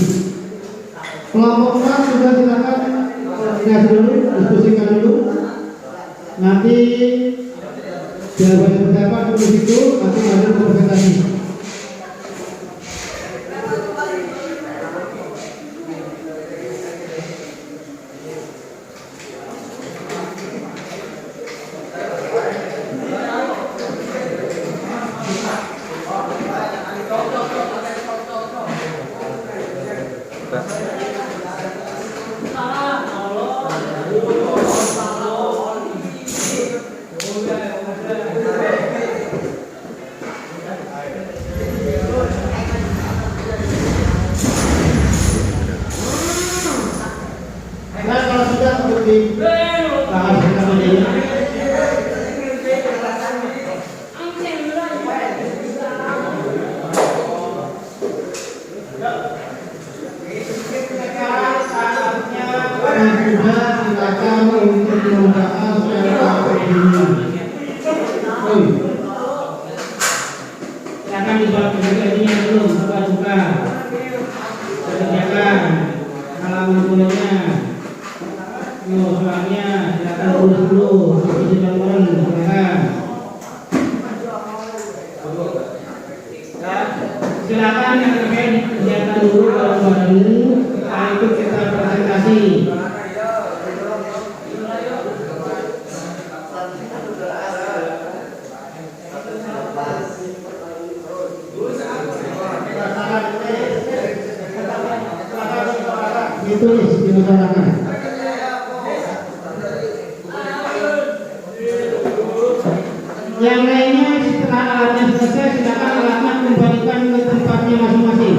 Kelompok 4 juga silakan koordinasi dulu, diskusikan dulu. Nanti jawabannya berapa dulu situ, nanti maju ke presentasi. Nah, kalau sudah seperti bahas kita ini. Silakan untuk membahas silakan dibuat ini dulu buka kerjakan halaman kuliahnya. Soalnya silakan urus dulu diskusi bareng silakan yang terkait dikerjakan dulu bareng setelah itu kita presentasi. Ditulis diutarakan. Yang lainnya setelah alatnya selesai silakan alatnya kembalikan ke tempatnya masing-masing.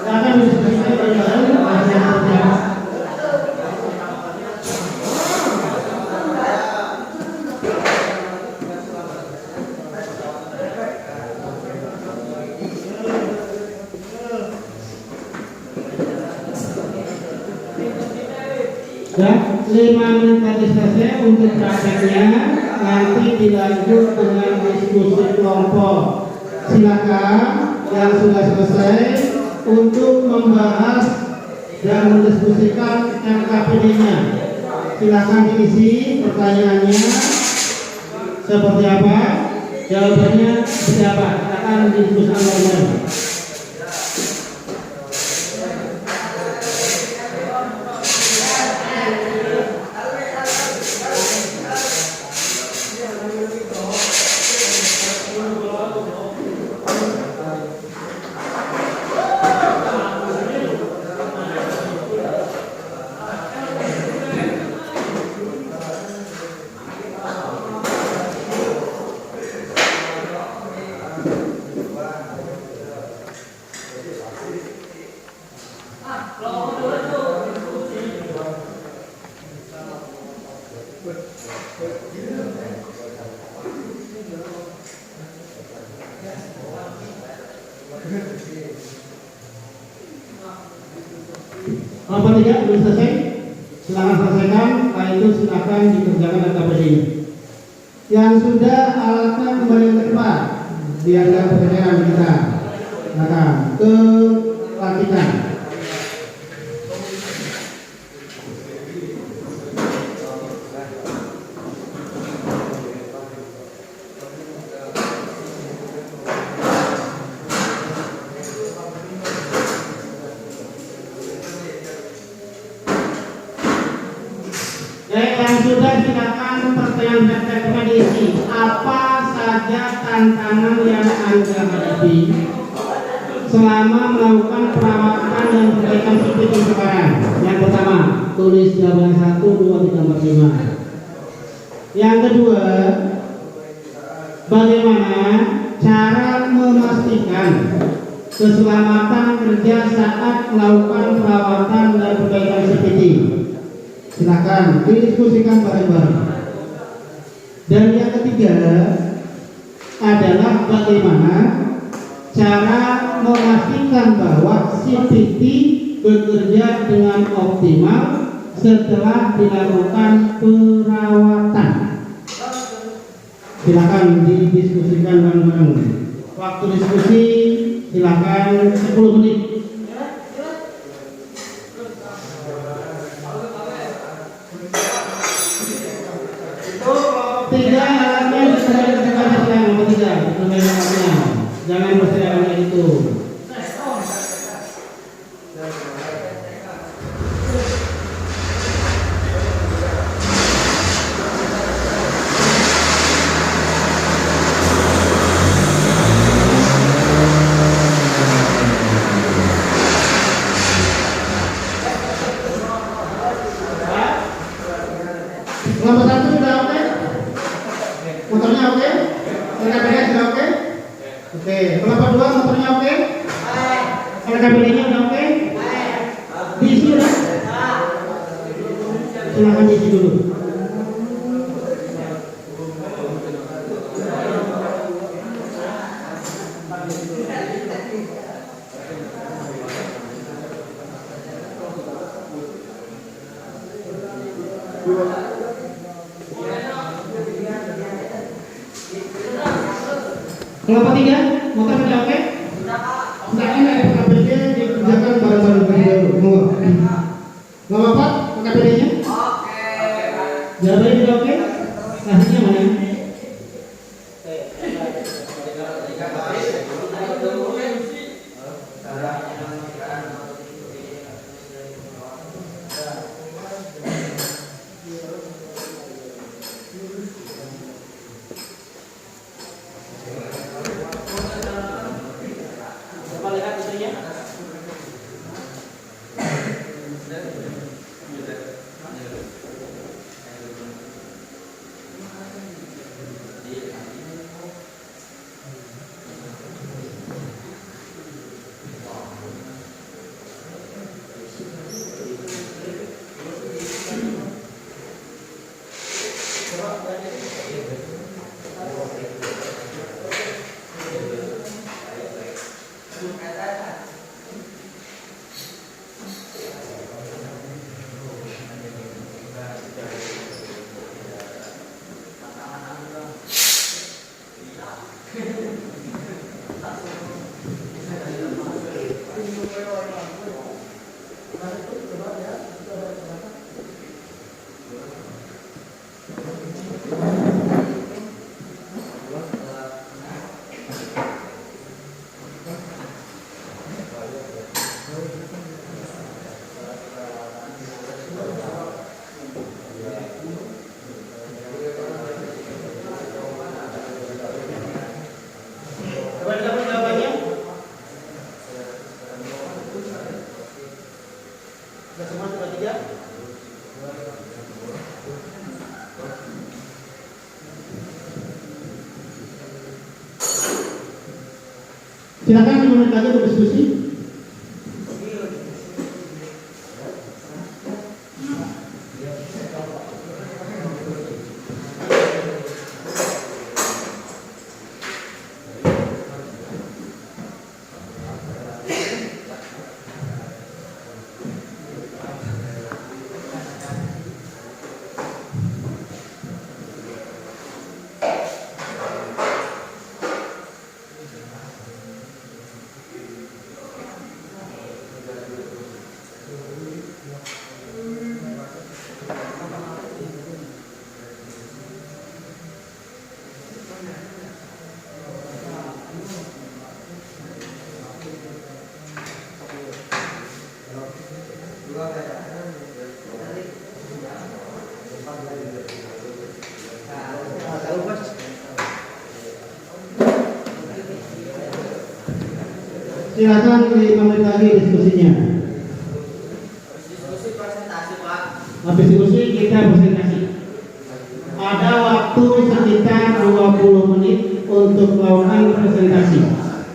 Silakan diskusikan bareng-bareng hasilnya seperti apa. Ya, 5 menit tadi selesai untuk prakteknya, nanti dilanjut dengan diskusi kelompok. Silakan yang sudah selesai untuk membahas dan mendiskusikan LKPD-nya. Silakan diisi pertanyaannya seperti apa, jawabannya seperti apa. Silakan didiskusikan bareng-bareng. Kelompok 3 belum selesai, silakan selesaikan. Setelah itu silakan dikerjakan LKPD-nya. Yang sudah alatnya kembali ke tempat, biar tidak pekerjaan kita. Silakan ke latihan. Yang sudah silakan pertanyaan diisi. Apa saja tantangan yang Anda hadapi selama melakukan perawatan dan perbaikan CCTV sekarang? Yang pertama, tulis jawaban 1, 2, 3, 4, 5. Yang kedua, bagaimana cara memastikan keselamatan kerja saat melakukan perawatan dan perbaikan CCTV? Silakan didiskusikan bareng-bareng. Dan yang ketiga adalah bagaimana cara memastikan bahwa CCTV bekerja dengan optimal setelah dilakukan perawatan. Silakan didiskusikan bareng-bareng. Waktu diskusi silakan 10 menit. Tiga alatnya disediakan nomor 3. Jangan bersediakan kayak itu. Nomor 1 sudah oke? Motornya oke? LKPD sudah oke? Oke. Kelapa 2 motornya oke? LKPD-nya udah oke? Diisi udah? Silakan diisi dulu. Kelapa 3, motor sudah oke? Sudah ini LKPD dikerjakan bareng-bareng dulu. Kelapa 4, LKPD-nya? Jawabannya sudah oke? Hasilnya mana? Silakan 5 menit lagi untuk diskusi. Silakan 5 menit lagi diskusinya. Habis diskusi kita presentasi. Ada waktu sekitar 20 menit untuk melakukan presentasi.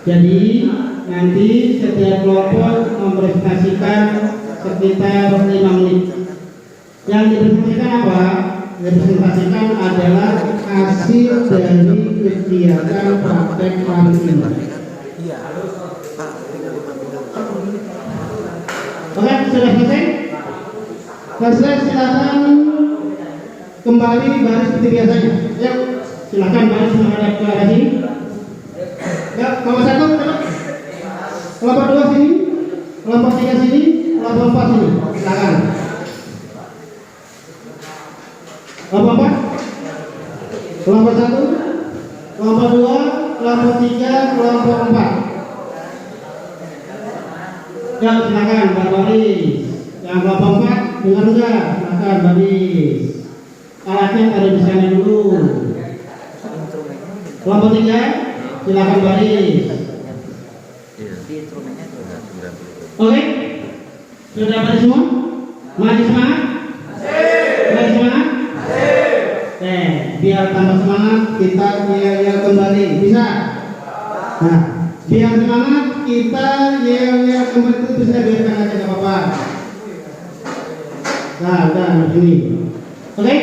Jadi nanti setiap kelompok mempresentasikan sekitar 5 menit. Yang dipresentasikan apa? Yang dipresentasikan adalah hasil dari kegiatan praktek hari ini. Oke, sudah selesai? Selesai, silakan kembali baris seperti biasanya. Yuk, silakan baris menghadap ke arah sini. Ya, kelompok 1, kelompok 2 sini, kelompok 3 sini, kelompok 4 sini. Silakan. Kelompok 4, kelompok 1, kelompok 2, kelompok 3, kelompok 4. Ya, silakan berbaris. Yang kelompok 4 dengar enggak? Silakan baris. Alatnya taruh di sana dulu. Kelompok 3, silakan baris. Oke, sudah baris semua? Masih semangat? Masih semangat? Biar tambah semangat kita yel-yel kembali. Bisa? Nah, biar semangat kita yel-yel kembali itu bisa, biarkan aja, gak apa-apa. Nah, udah begini. Oke?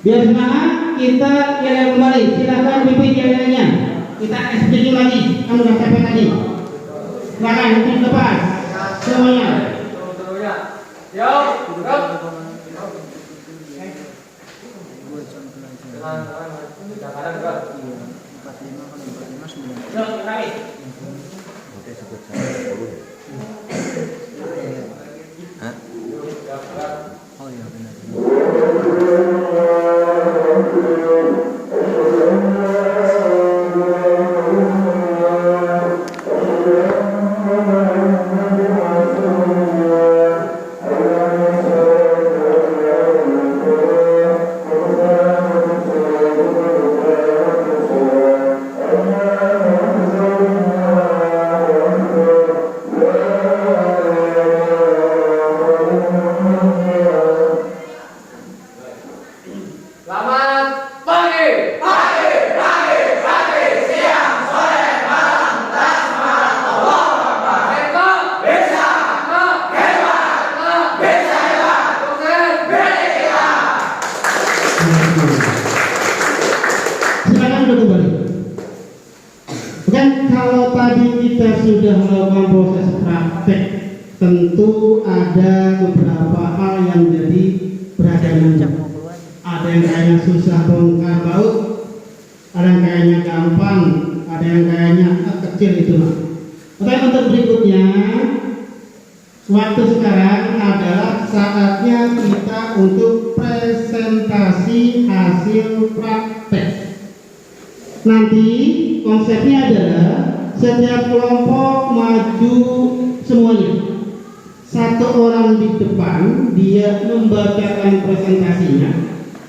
Biar semangat kita yel-yel kembali. Silakan pimpin yel-yelnya. Kita SPG lagi. Kan udah capek tadi. Silakan untuk lepas semuanya. Silakan udah kembali. Dan kalau tadi kita sudah melakukan proses praktek, tentu ada beberapa hal yang jadi beragam. Ada yang kayaknya susah bongkar baut, ada yang kayaknya gampang, ada yang kayaknya kecil itu. Oke, untuk berikutnya, waktu sekarang adalah saatnya kita untuk presentasi hasil praktek. Nanti konsepnya adalah setiap kelompok maju semuanya. Satu orang di depan, dia membacakan presentasinya.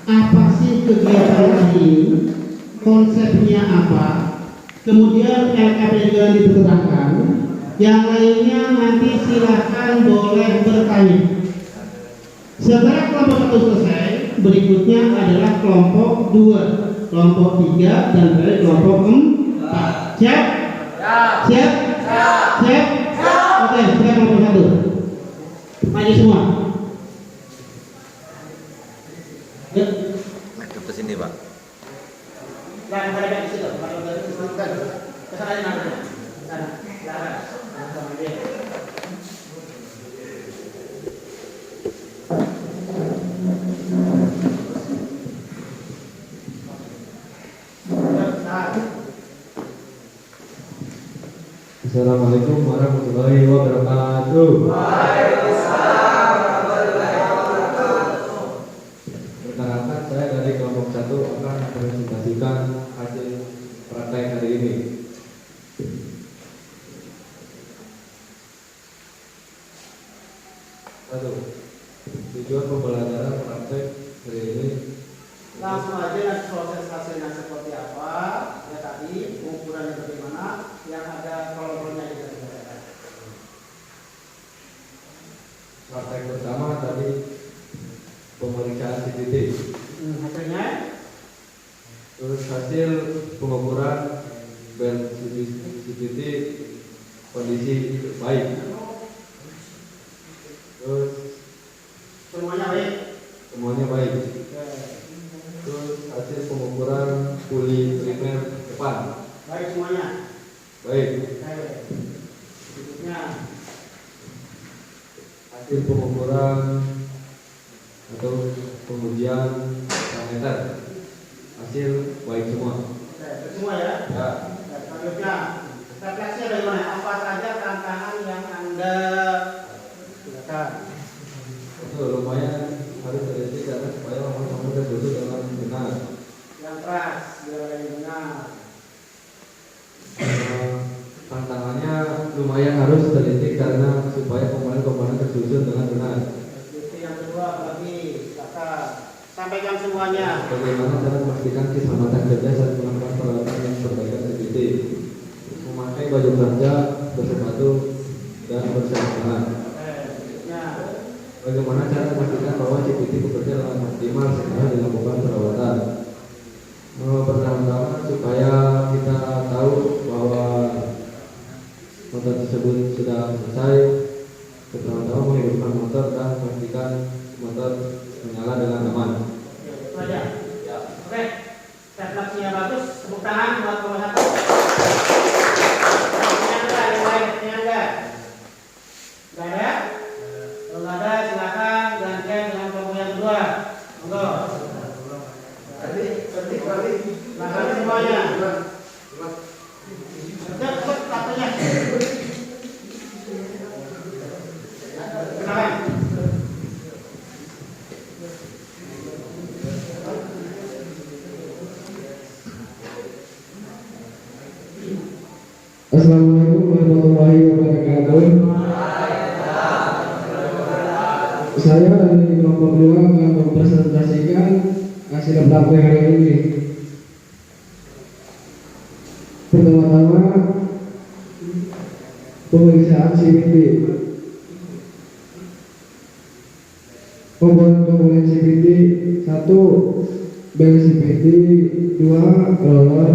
Apa sih kegiatan hari ini? Konsepnya apa? Kemudian LKP juga diterangkan. Yang lainnya nanti silahkan boleh bertanya. Setelah kelompok 1 selesai, berikutnya adalah kelompok 2, kelompok 3, dan kelompok 4. Siap? Siap? Siap? Oke, sekarang kelompok 1. Maju semua. Ya. Maju ke sini, Pak. Jangan pada di situ. Kesana aja nanti. Sana. Silakan. Assalamualaikum warahmatullahi wabarakatuh. Perkenalkan, saya dari kelompok 1 akan mempresentasikan hasil praktek hari ini. Tujuan pembelajaran praktek hari ini. Langsung aja nanti proses hasilnya seperti apa, ya tadi ukurannya bagaimana, yang ada kelompoknya kita bicarakan. Praktek pertama tadi pemeriksaan CCTV. Hasilnya? Terus hasil pengukuran bel CCTV kondisi baik. Terus Semuanya baik? semuanya baik. Terus hasil pengukuran puli primer depan. Baik semuanya? Baik. Berikutnya Hasil pengukuran untuk pengujian parameter. Hasil baik semua. Oke, semua ya. Ya. Selanjutnya, refleksinya bagaimana? Apa saja tantangan yang Anda gunakan? Itu lumayan harus teliti karena supaya orang-orang tersusun dengan benar. Yang keras, biar benar. Tantangannya lumayan harus teliti karena supaya komponen-komponen tersusun dengan benar. Itu yang kedua lagi, silakan sampaikan semuanya. Bagaimana cara memastikan keselamatan kerja saat melakukan peralatan yang berbaikan CPT? Memakai baju kerja, bersepatu, dan berseragam. Selanjutnya, Bagaimana cara memastikan bahwa CPT bekerja dengan optimal setelah dilakukan perawatan? Pertama-tama supaya kita tahu bahwa motor tersebut sudah selesai, pertama-tama menghidupkan motor dan memastikan motor menyala dengan aman. itu aja. Oke, refleksinya bagus. Tepuk tangan buat nomor 1. Yang lain, yang enggak? Enggak ada? Kalau nggak ada, silakan gantian dengan kelompok yang kedua. Monggo. Silakan semuanya. Cepat katanya. Silakan. Assalamualaikum warahmatullahi wabarakatuh. Saya dari kelompok 2 akan mempresentasikan hasil praktek hari ini. Pertama-tama pemeriksaan CPT. Komponen CPT 1 bel CPT, 2 roller,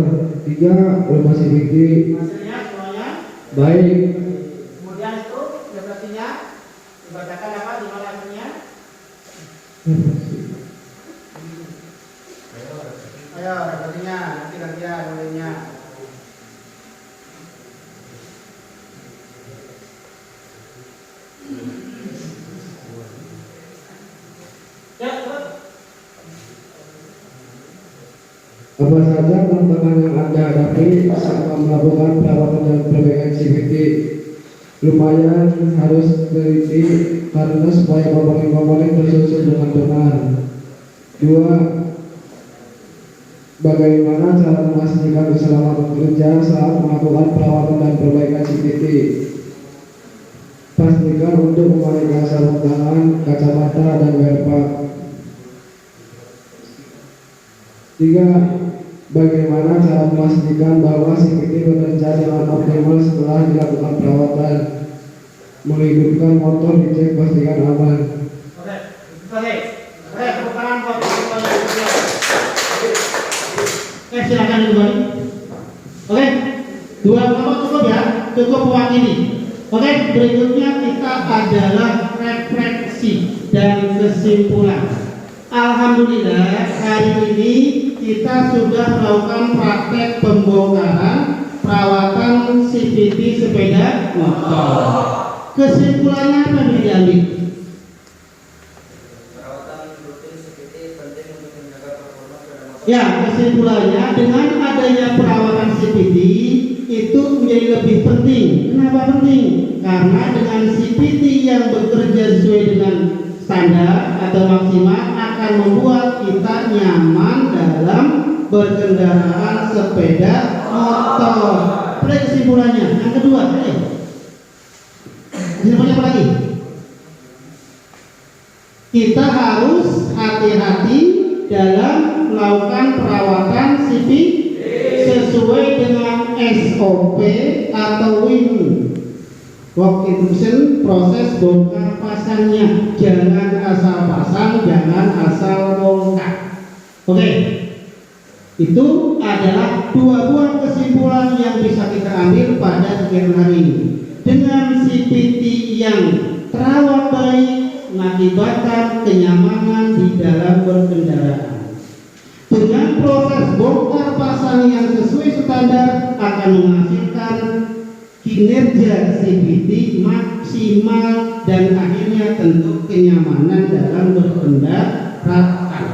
3 rumah CPT. Hasilnya semuanya. Baik. Kemudian itu refleksinya dibacakan apa di mana hasilnya? Ayo refleksinya nanti gantian mulainya. Ya, cepat. Apa saja tantangan yang Anda hadapi saat melakukan perawatan dan perbaikan CPT? Lumayan harus teliti karena supaya komponen-komponen tersusun dengan benar. 2. Bagaimana cara memastikan keselamatan kerja saat melakukan perawatan dan perbaikan CPT? Pastikan untuk memakai sarung tangan, kacamata, dan wear pack. 3. Bagaimana cara memastikan bahwa CPT bekerja dengan optimal setelah dilakukan perawatan? Menghidupkan motor dicek pastikan aman. Oke, oke, tepuk tangan buat kelompok yang kedua. Silakan kembali. Oke, 2 kelompok cukup ya, cukup mewakili. Oke, berikutnya kita adalah refleksi dan kesimpulan. Alhamdulillah hari ini kita sudah melakukan praktek pembongkaran perawatan CVT sepeda motor. Kesimpulannya apa yang diambil? Perawatan rutin CPT penting untuk menjaga performa sepeda motor. Ya, kesimpulannya dengan adanya perawatan CPT itu menjadi lebih penting. Kenapa penting? Karena dengan CPT yang bekerja sesuai dengan standar atau maksimal akan membuat kita nyaman dalam berkendaraan sepeda motor. Pada kesimpulannya, yang kedua, kesimpulannya apa lagi? Kita harus hati-hati dalam melakukan perawatan CPT sesuai dengan SOP atau WIN. Work instruction, proses bongkar pasangnya, jangan asal pasang, jangan asal bongkar. Oke, itu adalah 2 buah kesimpulan yang bisa kita ambil pada kegiatan hari ini. Dengan CPT yang terawat baik mengakibatkan kenyamanan di dalam berkendaraan. Dengan proses bongkar pasang yang sesuai standar akan menghasilkan kinerja CPT maksimal. maksimal, dan akhirnya tentu kenyamanan dalam berkendaraan.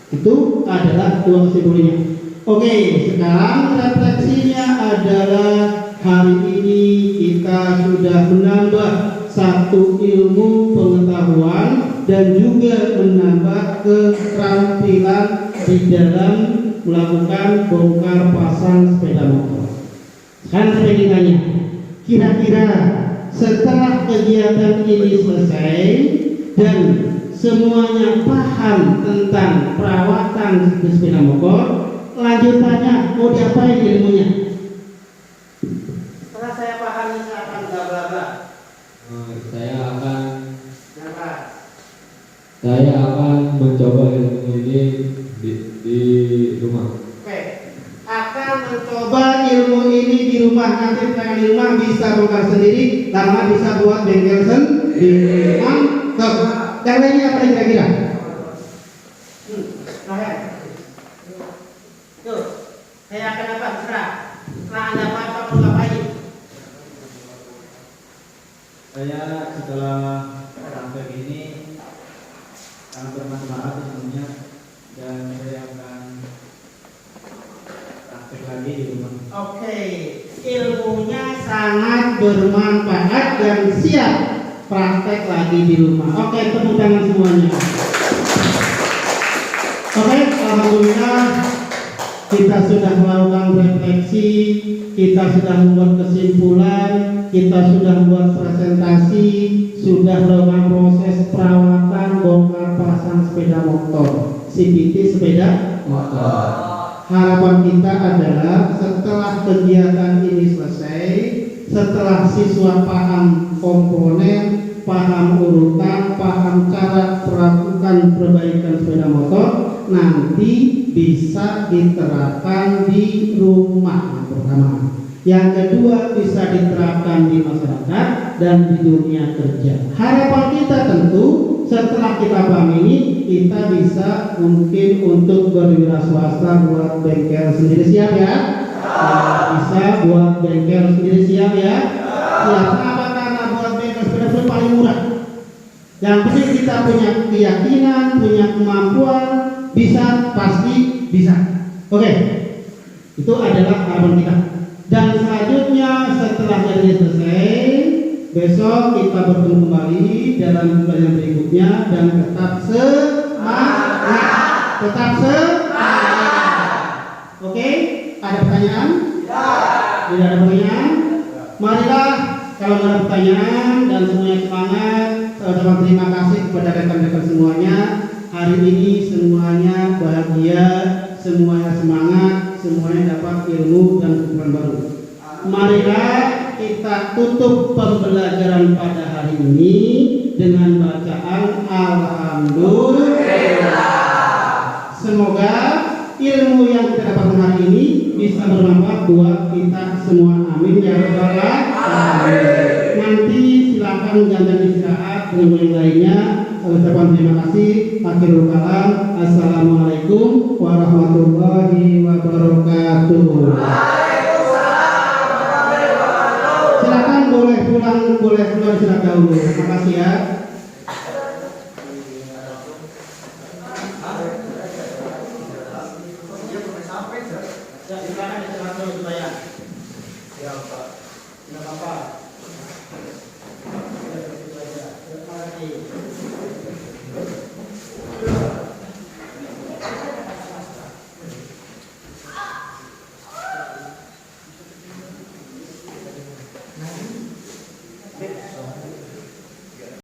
Itu adalah dua kesimpulannya. Oke, sekarang refleksinya adalah hari ini kita sudah menambah satu ilmu pengetahuan dan juga menambah keterampilan di dalam melakukan bongkar pasang sepeda motor. Sekarang saya ingin tanya, kira-kira setelah kegiatan ini selesai dan semuanya paham tentang perawatan sepeda motor, lanjutannya mau diapain ilmunya? Setelah saya pahami, saya akan bla-bla-bla. Saya akan mencoba ilmu ini di rumah. Oke, akan mencoba ilmu ini di rumah. Nanti di rumah bisa bongkar sendiri, lama bisa buat bengkel sendiri. Mantap. Yang lainnya apa kira-kira? Tuh, saya akan apa? Serah. Setelah Anda apa perlu ngapain? Saya setelah sampai ini sangat bermanfaat ilmunya dan saya akan praktek lagi di rumah. Oke, ilmunya sangat bermanfaat dan siap praktek lagi di rumah. Oke, tepuk tangan semuanya. Oke, alhamdulillah kita sudah melakukan refleksi, kita sudah membuat kesimpulan, kita sudah membuat presentasi, sudah melakukan proses perawatan bongkar pasang sepeda motor, CVT sepeda motor. Harapan kita adalah setelah kegiatan ini selesai, setelah siswa paham komponen, paham urutan, paham cara melakukan perbaikan sepeda motor, nanti bisa diterapkan di rumah yang pertama. Yang kedua bisa diterapkan di masyarakat dan di dunia kerja. Harapan kita tentu setelah kita paham ini, kita bisa mungkin untuk berwira swasta buat bengkel sendiri, siap ya? Bisa buat bengkel sendiri, siap ya? Siap. Kenapa? Karena buat bengkel sepeda paling murah. Yang penting kita punya keyakinan, punya kemampuan, bisa, pasti bisa. Oke, itu adalah harapan kita. Dan selanjutnya setelah jadi selesai, besok kita bertemu kembali dalam pelajaran berikutnya dan tetap semangat. Tetap semangat. Oke, ada pertanyaan? Tidak ada pertanyaan? Marilah kalau ada pertanyaan dan semuanya semangat, saya ucapkan terima kasih kepada rekan-rekan semuanya. Hari ini semuanya bahagia, semuanya semangat, semuanya dapat ilmu dan kesimpulan baru. Marilah kita tutup pembelajaran pada hari ini dengan bacaan Alhamdulillah. Semoga ilmu yang kita dapatkan hari ini bisa bermanfaat buat kita semua. Amin ya rabbal alamin. Nanti silakan jangan istirahat dengan yang lainnya. Ucapan terima kasih. Akhirul kalam. Assalamualaikum warahmatullahi wabarakatuh. Silakan boleh pulang, boleh keluar, silakan dulu.